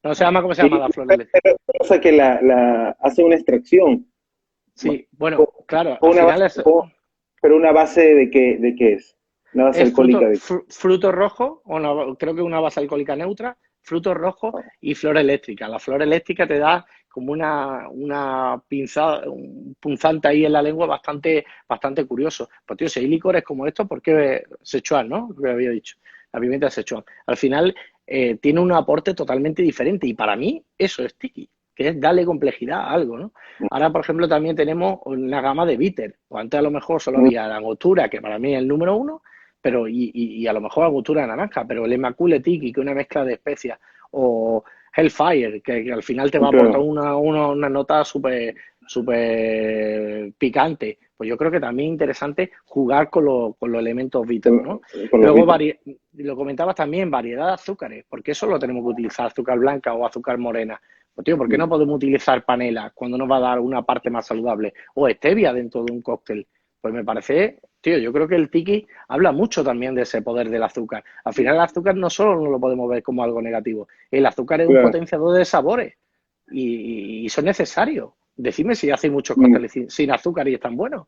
No se llama, ¿cómo se llama la flor eléctrica? O sea, que la hace una extracción. Sí, bueno, claro. Al final pero una base de qué es? Una base alcohólica. Fruto rojo, creo que una base alcohólica neutra, frutos rojos y flor eléctrica. La flor eléctrica te da como una pinzada, un punzante ahí en la lengua bastante curioso. Pues tío, si hay licores como estos, ¿por qué Szechuan, no? Lo que había dicho, la pimienta de Szechuan. Al final tiene un aporte totalmente diferente y para mí eso es tiki, que es darle complejidad a algo, ¿no? Ahora, por ejemplo, también tenemos una gama de bitter. O antes a lo mejor solo había la angostura, que para mí es el número 1, pero y a lo mejor angostura de naranja, pero el Emacule Tiki, que es una mezcla de especias, o Hellfire, que al final te va a aportar una nota súper picante. Pues yo creo que también es interesante jugar con los elementos bitter, ¿no? Luego, lo comentabas también, variedad de azúcares, porque eso lo tenemos que utilizar, azúcar blanca o azúcar morena. Pues tío, ¿por qué no podemos utilizar panela cuando nos va a dar una parte más saludable? O stevia dentro de un cóctel. Pues me parece, tío, yo creo que el tiki habla mucho también de ese poder del azúcar. Al final el azúcar no solo no lo podemos ver como algo negativo, el azúcar es un potenciador de sabores y son necesarios. Decidme si hacéis muchos cócteles sin azúcar y están buenos.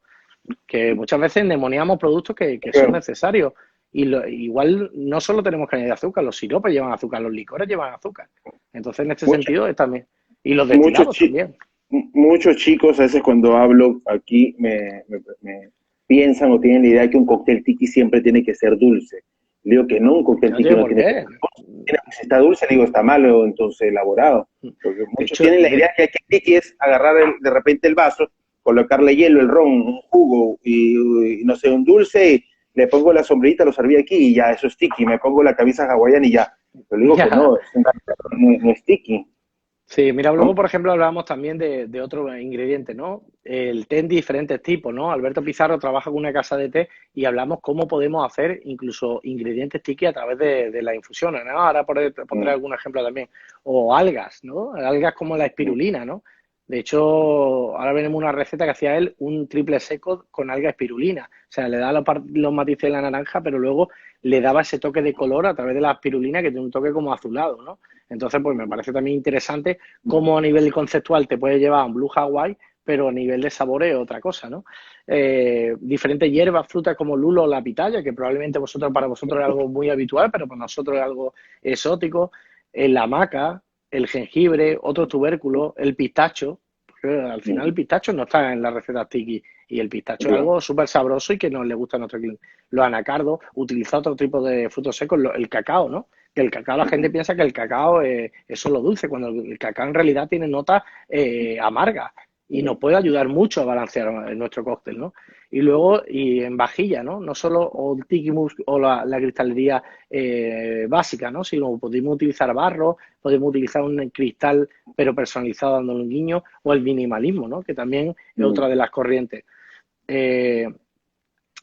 que muchas veces endemoniamos productos que son necesarios. Y igual no solo tenemos que añadir azúcar, los siropes llevan azúcar, los licores llevan azúcar. Entonces, en este sentido, es también. Y los destilados también. Muchos chicos, a veces cuando hablo aquí, me piensan o tienen la idea que un cóctel tiki siempre tiene que ser dulce. Digo que no, un cóctel tiki no tiene que ser dulce. Si está dulce, digo, está malo, entonces elaborado. Porque muchos tienen la idea que el tiki es agarrar de repente el vaso, colocarle hielo, el ron, un jugo y no sé, un dulce, y le pongo la sombrerita, lo serví aquí y ya, eso es tiki. Me pongo la camisa hawaiana y ya. Pero digo que no, no es tiki. Sí, mira, luego, por ejemplo, hablábamos también de otro ingrediente, ¿no? El té en diferentes tipos, ¿no? Alberto Pizarro trabaja con una casa de té y hablamos cómo podemos hacer incluso ingredientes tiki a través de las infusiones, ¿no? Ahora pondré algún ejemplo también. O algas, ¿no? Algas como la espirulina, ¿no? De hecho, ahora veremos una receta que hacía él, un triple seco con alga espirulina. O sea, le da los matices de la naranja, pero luego le daba ese toque de color a través de la espirulina que tiene un toque como azulado, ¿no? Entonces, pues me parece también interesante cómo a nivel conceptual te puede llevar a un Blue Hawaii, pero a nivel de sabor es otra cosa, ¿no? Diferentes hierbas, frutas como lulo o la pitaya, que probablemente para vosotros es algo muy habitual, pero para nosotros es algo exótico. La maca, el jengibre, otros tubérculos, el pistacho, porque al final el pistacho no está en las recetas tiki y el pistacho es algo súper sabroso y que nos le gusta a nuestro cliente. Los anacardos, utiliza otro tipo de frutos secos, el cacao, ¿no? Que el cacao, la gente piensa que el cacao es solo dulce, cuando el cacao en realidad tiene notas amargas y nos puede ayudar mucho a balancear nuestro cóctel, ¿no? Y luego, y en vajilla, ¿no? No solo o el tiki mousse o la cristalería básica, ¿no? Sino podemos utilizar barro, podemos utilizar un cristal pero personalizado dándole un guiño, o el minimalismo, ¿no? Que también es otra de las corrientes.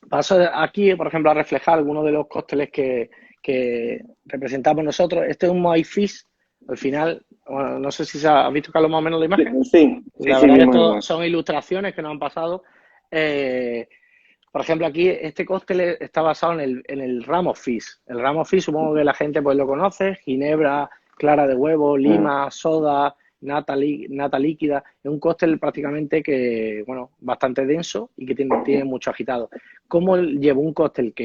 Paso aquí, por ejemplo, a reflejar algunos de los cócteles que representamos nosotros. Este es un Moai Fish. Al final, bueno, no sé si has visto, Carlos, más o menos la imagen. Sí, la verdad que esto son ilustraciones que nos han pasado. Por ejemplo, aquí este cóctel está basado en el Ramo Fish. El Ramo Fish, supongo que la gente pues lo conoce: ginebra, clara de huevo, lima, soda, nata líquida. Es un cóctel prácticamente que, bueno, bastante denso y que tiene mucho agitado. ¿Cómo llevo un cóctel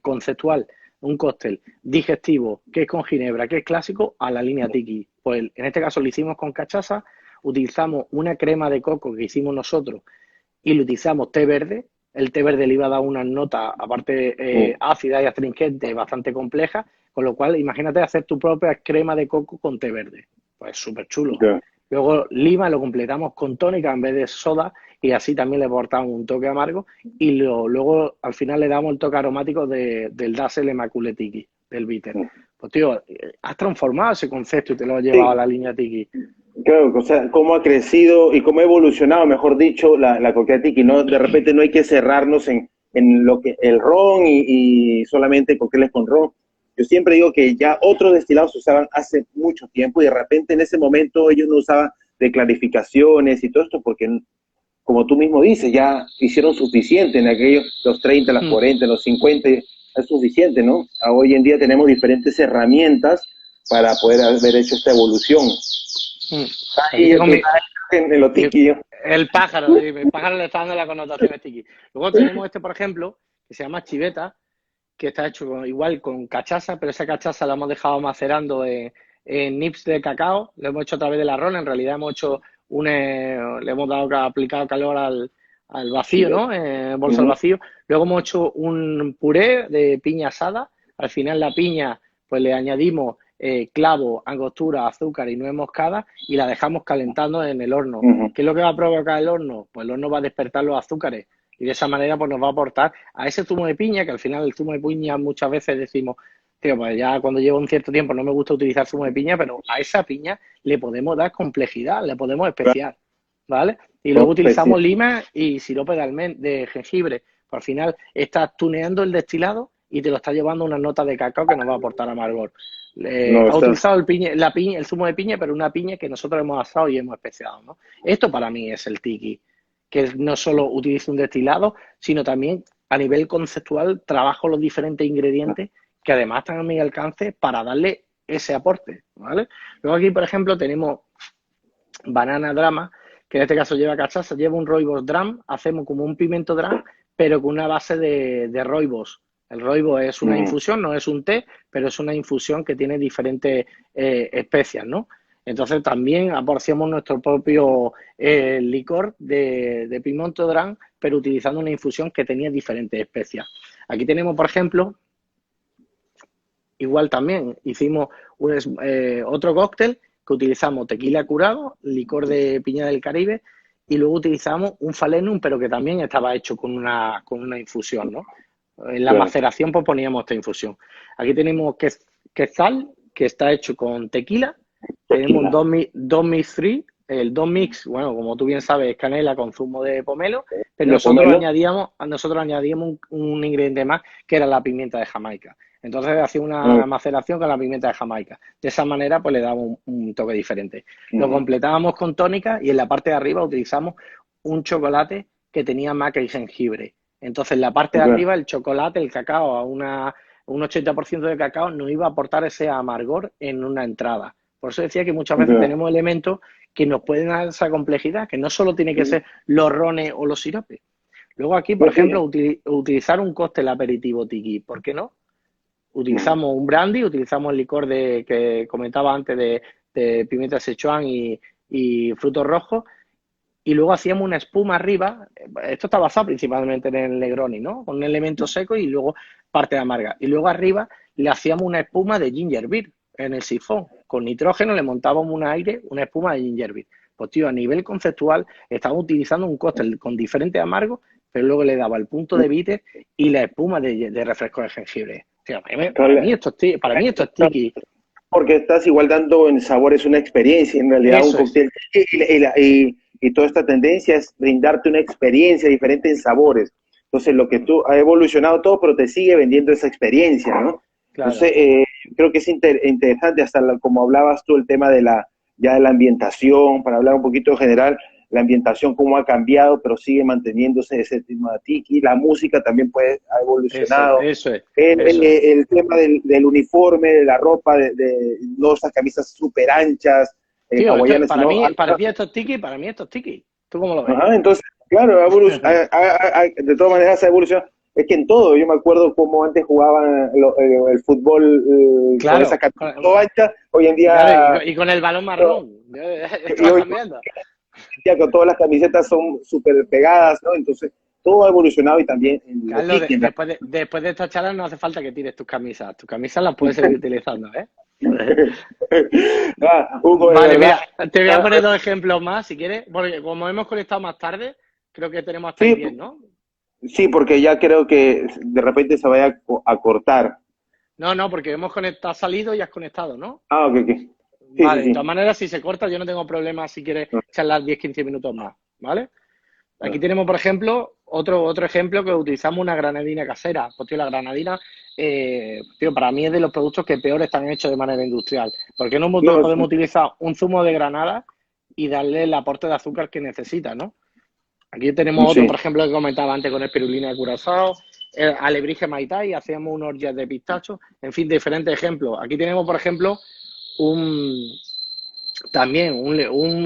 conceptual, un cóctel digestivo, que es con ginebra, que es clásico, a la línea tiki? Pues en este caso lo hicimos con cachaza, utilizamos una crema de coco que hicimos nosotros y lo utilizamos té verde. El té verde le iba a dar una nota, aparte ácida y astringente, bastante compleja, con lo cual imagínate hacer tu propia crema de coco con té verde. Pues súper chulo. Okay. Luego lima lo completamos con tónica en vez de soda y así también le aportamos un toque amargo y luego al final le damos el toque aromático del Dazzle Immaculate Tiki, del bitter. Pues tío, has transformado ese concepto y te lo has llevado a la línea Tiki. Claro, o sea, cómo ha crecido y cómo ha evolucionado, mejor dicho, la coqueta tiki, ¿no? De repente no hay que cerrarnos en lo que el ron y solamente cócteles con ron. Yo siempre digo que ya otros destilados se usaban hace mucho tiempo y de repente en ese momento ellos no usaban de clarificaciones y todo esto porque, como tú mismo dices, ya hicieron suficiente en aquellos, los 30, los 40, los 50, es suficiente, ¿no? Hoy en día tenemos diferentes herramientas para poder haber hecho esta evolución. Ahí en lo tiki. El pájaro le está dando la connotación de tiki. Luego tenemos este, por ejemplo, que se llama chiveta, que está hecho igual con cachaza, pero esa cachaza la hemos dejado macerando en nips de cacao. Lo hemos hecho a través del arroz. En realidad hemos hecho le hemos aplicado calor al vacío, ¿no? Bolsa al vacío. Luego hemos hecho un puré de piña asada. Al final la piña, pues le añadimos clavo, angostura, azúcar y nuez moscada y la dejamos calentando en el horno. ¿Qué es lo que va a provocar el horno? Pues el horno va a despertar los azúcares y de esa manera pues nos va a aportar a ese zumo de piña, que al final el zumo de piña muchas veces decimos, tío, pues ya cuando llevo un cierto tiempo no me gusta utilizar zumo de piña, pero a esa piña le podemos dar complejidad, le podemos especiar, ¿vale? Y luego utilizamos lima y sirope de jengibre. Pues al final estás tuneando el destilado y te lo está llevando una nota de cacao que nos va a aportar amargor. Ha utilizado el zumo de piña, pero una piña que nosotros hemos asado y hemos especiado, ¿no? Esto para mí es el tiki, que no solo utilizo un destilado, sino también a nivel conceptual trabajo los diferentes ingredientes que además están a mi alcance para darle ese aporte, ¿vale? Luego aquí, por ejemplo, tenemos banana drama, que en este caso lleva cachaza, lleva un rooibos dram, hacemos como un pimiento dram, pero con una base de rooibos. El rooibos es una infusión, no es un té, pero es una infusión que tiene diferentes especias, ¿no? Entonces también hacíamos nuestro propio licor de pimiento Drán, pero utilizando una infusión que tenía diferentes especias. Aquí tenemos, por ejemplo, igual también hicimos otro cóctel que utilizamos tequila curado, licor de piña del Caribe y luego utilizamos un Falenum, pero que también estaba hecho con una infusión, ¿no? En la maceración pues poníamos esta infusión. Aquí tenemos quetzal, que está hecho con tequila. Tenemos dos mix free. El dos mix, bueno, como tú bien sabes, es canela con zumo de pomelo, pero nosotros añadíamos un ingrediente más, que era la pimienta de Jamaica. Entonces hacía una maceración con la pimienta de Jamaica. De esa manera pues le daba un toque diferente. Lo completábamos con tónica y en la parte de arriba utilizamos un chocolate que tenía maca y jengibre. Entonces en la parte de arriba el chocolate, el cacao, un 80% de cacao nos iba a aportar ese amargor en una entrada. Por eso decía que muchas veces tenemos elementos que nos pueden dar esa complejidad, que no solo tiene que ser los rones o los siropes. Luego aquí, por ejemplo, utilizar un cóctel aperitivo tiki, ¿por qué no? Utilizamos un brandy, utilizamos el licor que comentaba antes de pimienta Sichuan y frutos rojos, y luego hacíamos una espuma arriba. Esto está basado principalmente en el Negroni, ¿no? Con un elemento seco y luego parte amarga. Y luego arriba le hacíamos una espuma de ginger beer en el sifón. Con nitrógeno le montábamos una espuma de ginger beer. Pues, tío, a nivel conceptual, estábamos utilizando un cóctel con diferentes amargos, pero luego le daba el punto de bitter y la espuma de refresco de jengibre. Tío, para mí esto es tiki. Porque estás igual dando en sabores una experiencia, en realidad Eso un cóctel y toda esta tendencia es brindarte una experiencia diferente en sabores. Entonces, lo que tú ha evolucionado todo, pero te sigue vendiendo esa experiencia, ¿no? Claro. Entonces, creo que es interesante, hasta como hablabas tú, el tema de la ambientación, para hablar un poquito en general, la ambientación cómo ha cambiado, pero sigue manteniéndose ese tema de tiki. La música también ha evolucionado. Eso es. El tema del uniforme, de la ropa, de no esas camisas súper anchas. Tío, para mí esto es tiki. ¿Tú cómo lo ves? Entonces, claro, de todas maneras ha evolucionado. Es que en todo, yo me acuerdo cómo antes jugaban el fútbol con esa camiseta ancha, hoy en día... Claro, y con el balón marrón. Ya con todas las camisetas son súper pegadas, ¿no? Entonces, todo ha evolucionado y también... después de esta charla no hace falta que tires tus camisas. Tus camisas las puedes seguir utilizando, ¿eh? Hugo, vale, mira, te voy a poner dos ejemplos más, si quieres, porque como hemos conectado más tarde, creo que tenemos hasta el 10, ¿no? Sí, porque ya creo que de repente se vaya a cortar. No, porque hemos salido y has conectado, ¿no? Ok. Sí, vale, de todas maneras, si se corta, yo no tengo problema si quieres charlar 10-15 minutos más, ¿vale? Aquí tenemos, por ejemplo, otro ejemplo que utilizamos una granadina casera. Pues, tío, la granadina, para mí es de los productos que peor están hechos de manera industrial. Porque no podemos utilizar un zumo de granada y darle el aporte de azúcar que necesita, ¿no? Aquí tenemos otro, por ejemplo, que comentaba antes con espirulina de curazao, alebrije maitai, hacíamos unos orgías de pistacho, en fin, diferentes ejemplos. Aquí tenemos, por ejemplo, un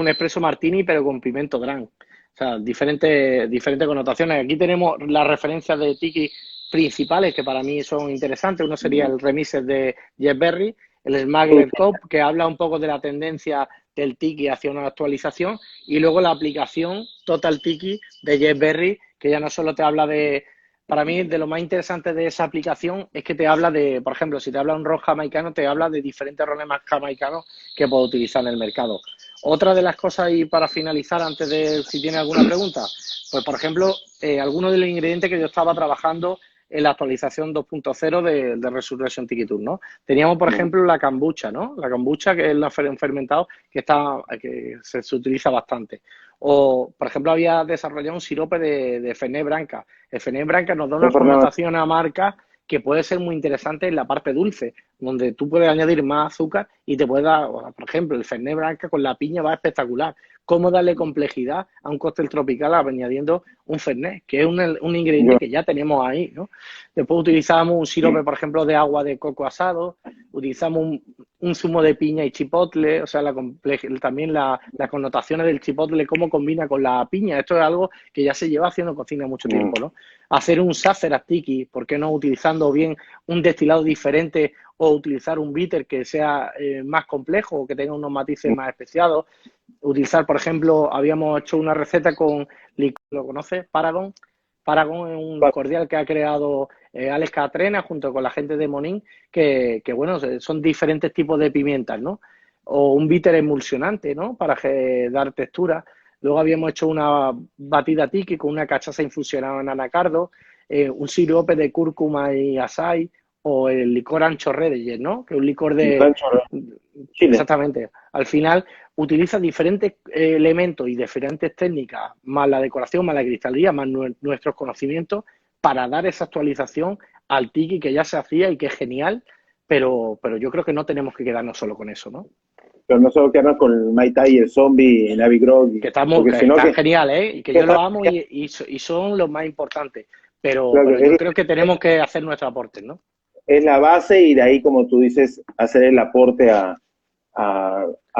espresso martini, pero con pimiento Drán. O sea, diferentes connotaciones. Aquí tenemos las referencias de tiki principales que para mí son interesantes. Uno sería el remixer de Jeff Berry, el Smuggler Cop, que habla un poco de la tendencia del tiki hacia una actualización, y luego la aplicación Total Tiki de Jeff Berry, que ya no solo te habla para mí, de lo más interesante de esa aplicación es que te habla de, por ejemplo, si te habla un ron jamaicano, te habla de diferentes rones más jamaicanos que puedo utilizar en el mercado. Otra de las cosas, y para finalizar, antes de si tiene alguna pregunta, pues por ejemplo, algunos de los ingredientes que yo estaba trabajando en la actualización 2.0 de Resurrection Tiki Tour, ¿no? Teníamos, por ejemplo, la kombucha, ¿no? La kombucha, que es un fermentado que se utiliza bastante. O, por ejemplo, había desarrollado un sirope de Fernet Branca. El Fernet Branca nos da una connotación a marca que puede ser muy interesante en la parte dulce, donde tú puedes añadir más azúcar y te puede dar, por ejemplo, el Fernet Branca con la piña va espectacular. cómo darle complejidad a un cóctel tropical añadiendo un Fernet, que es un ingrediente que ya tenemos ahí, ¿no? Después utilizamos un sirope, por ejemplo, de agua de coco asado, utilizamos un zumo de piña y chipotle, o sea, también las connotaciones del chipotle, cómo combina con la piña. Esto es algo que ya se lleva haciendo cocina mucho tiempo, ¿no? Hacer un saffron tiki, ¿por qué no utilizando bien un destilado diferente o utilizar un bitter que sea más complejo o que tenga unos matices más especiados? Utilizar, por ejemplo, habíamos hecho una receta con licor, ¿lo conoces? Paragon. Paragon es un cordial que ha creado Alex Catrena junto con la gente de Monin, que bueno, son diferentes tipos de pimientas, ¿no? O un bitter emulsionante, ¿no? Para dar textura. Luego habíamos hecho una batida tiki con una cachaza infusionada en anacardo, un sirope de cúrcuma y açaí, o el licor ancho Redeye, ¿no? Que es un licor de... Chile. Exactamente. Al final utiliza diferentes elementos y diferentes técnicas, más la decoración, más la cristalería, más nuestros conocimientos, para dar esa actualización al tiki que ya se hacía y que es genial, pero yo creo que no tenemos que quedarnos solo con eso, ¿no? Pero no solo quedarnos con el Mai Tai, el Zombie, el Navy Grog. Que están genial, ¿eh? Y que yo lo amo y son los más importantes. Pero yo creo que tenemos que hacer nuestro aporte, ¿no? Es la base y de ahí, como tú dices, hacer el aporte a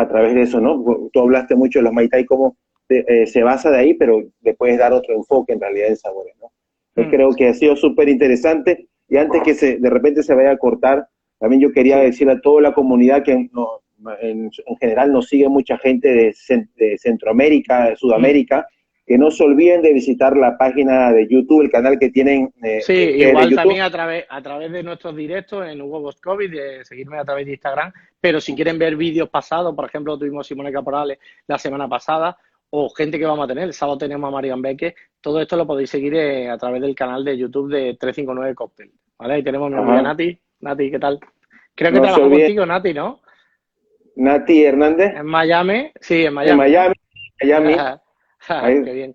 través de eso, ¿no? Tú hablaste mucho de los Mai Tai, cómo se basa de ahí, pero le puedes dar otro enfoque en realidad en sabores, ¿no? Yo creo que ha sido súper interesante y antes que de repente se vaya a cortar, también yo quería decir a toda la comunidad que en general nos sigue mucha gente de Centroamérica, de Sudamérica, que no se olviden de visitar la página de YouTube, el canal que tienen. Sí, igual también a través de nuestros directos en Hugo Boss COVID, de seguirme a través de Instagram, pero si quieren ver vídeos pasados, por ejemplo, tuvimos Simone Caporales la semana pasada, o gente que vamos a tener, el sábado tenemos a Marian Beque, todo esto lo podéis seguir a través del canal de YouTube de 359 Cocktail, ¿vale? Ahí tenemos a mi amiga Nati. Nati, ¿qué tal? Creo que trabajó contigo, Nati, ¿no? Nati Hernández. En Miami, sí, en Miami. En Miami. Qué bien.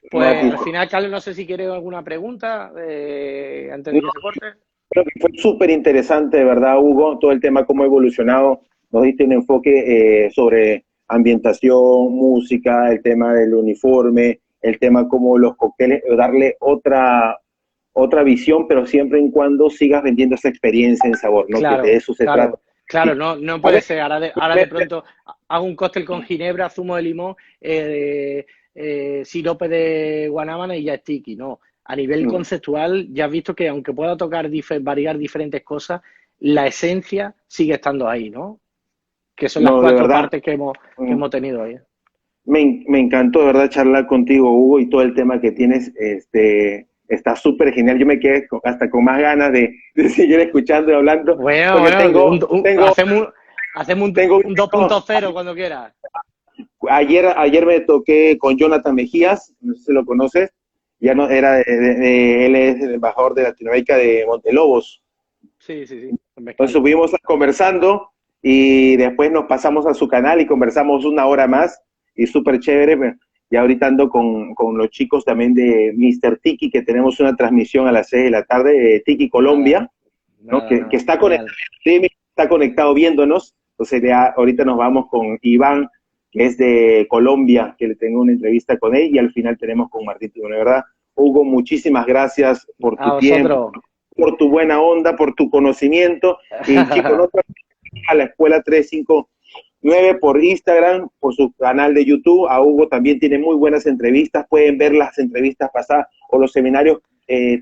Pues al final, Carlos, no sé si quieres alguna pregunta antes de que se corte. Creo que fue súper interesante, de verdad, Hugo, todo el tema, cómo ha evolucionado. Nos diste un enfoque sobre ambientación, música, el tema del uniforme, el tema como los cócteles, darle otra visión, pero siempre en cuando sigas vendiendo esa experiencia en sabor, ¿no? Claro, que de eso se trata. Claro, no puede ser. Ahora de pronto hago un cóctel con ginebra, zumo de limón, sirope de guanábana y ya es tiki, ¿no? A nivel conceptual, ya has visto que aunque pueda tocar variar diferentes cosas, la esencia sigue estando ahí, ¿no? Que son las cuatro partes que hemos tenido ahí. Me encantó, de verdad, charlar contigo, Hugo, y todo el tema que tienes, está súper genial. Yo me quedé hasta con más ganas de seguir escuchando y hablando. Bueno, hacemos un 2.0 cuando quieras. Ayer me toqué con Jonathan Mejías, no sé si lo conoces, ya no era él es el embajador de Latinoamérica de Montelobos. Sí. Entonces estuvimos conversando y después nos pasamos a su canal y conversamos una hora más y súper chévere. Y ahorita ando con los chicos también de Mr. Tiki, que tenemos una transmisión a las 6 de la tarde de Tiki Colombia, ¿no? Que está conectado viéndonos. Entonces ahorita nos vamos con Iván, que es de Colombia, que le tengo una entrevista con él, y al final tenemos con Martín. De verdad, Hugo, muchísimas gracias por tu tiempo, por tu buena onda, por tu conocimiento. Y chicos, no a la Escuela 359 por Instagram, por su canal de YouTube. A Hugo también tiene muy buenas entrevistas. Pueden ver las entrevistas pasadas o los seminarios,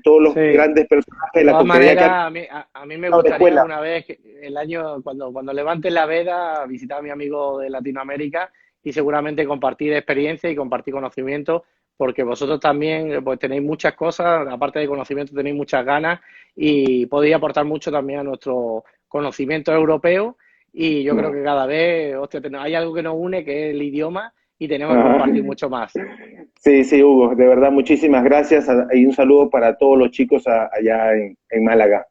todos los grandes personajes de la comunidad. A mí me gustaría una vez, el año, cuando levante la veda, visitar a mi amigo de Latinoamérica y seguramente compartir experiencia y compartir conocimiento, porque vosotros también pues tenéis muchas cosas, aparte de conocimiento tenéis muchas ganas y podéis aportar mucho también a nuestro conocimiento europeo. Y yo creo que cada vez, hay algo que nos une, que es el idioma, y tenemos que compartir mucho más. Sí, Hugo, de verdad, muchísimas gracias y un saludo para todos los chicos allá en Málaga.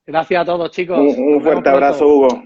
Gracias a todos, chicos. Un fuerte abrazo, Hugo.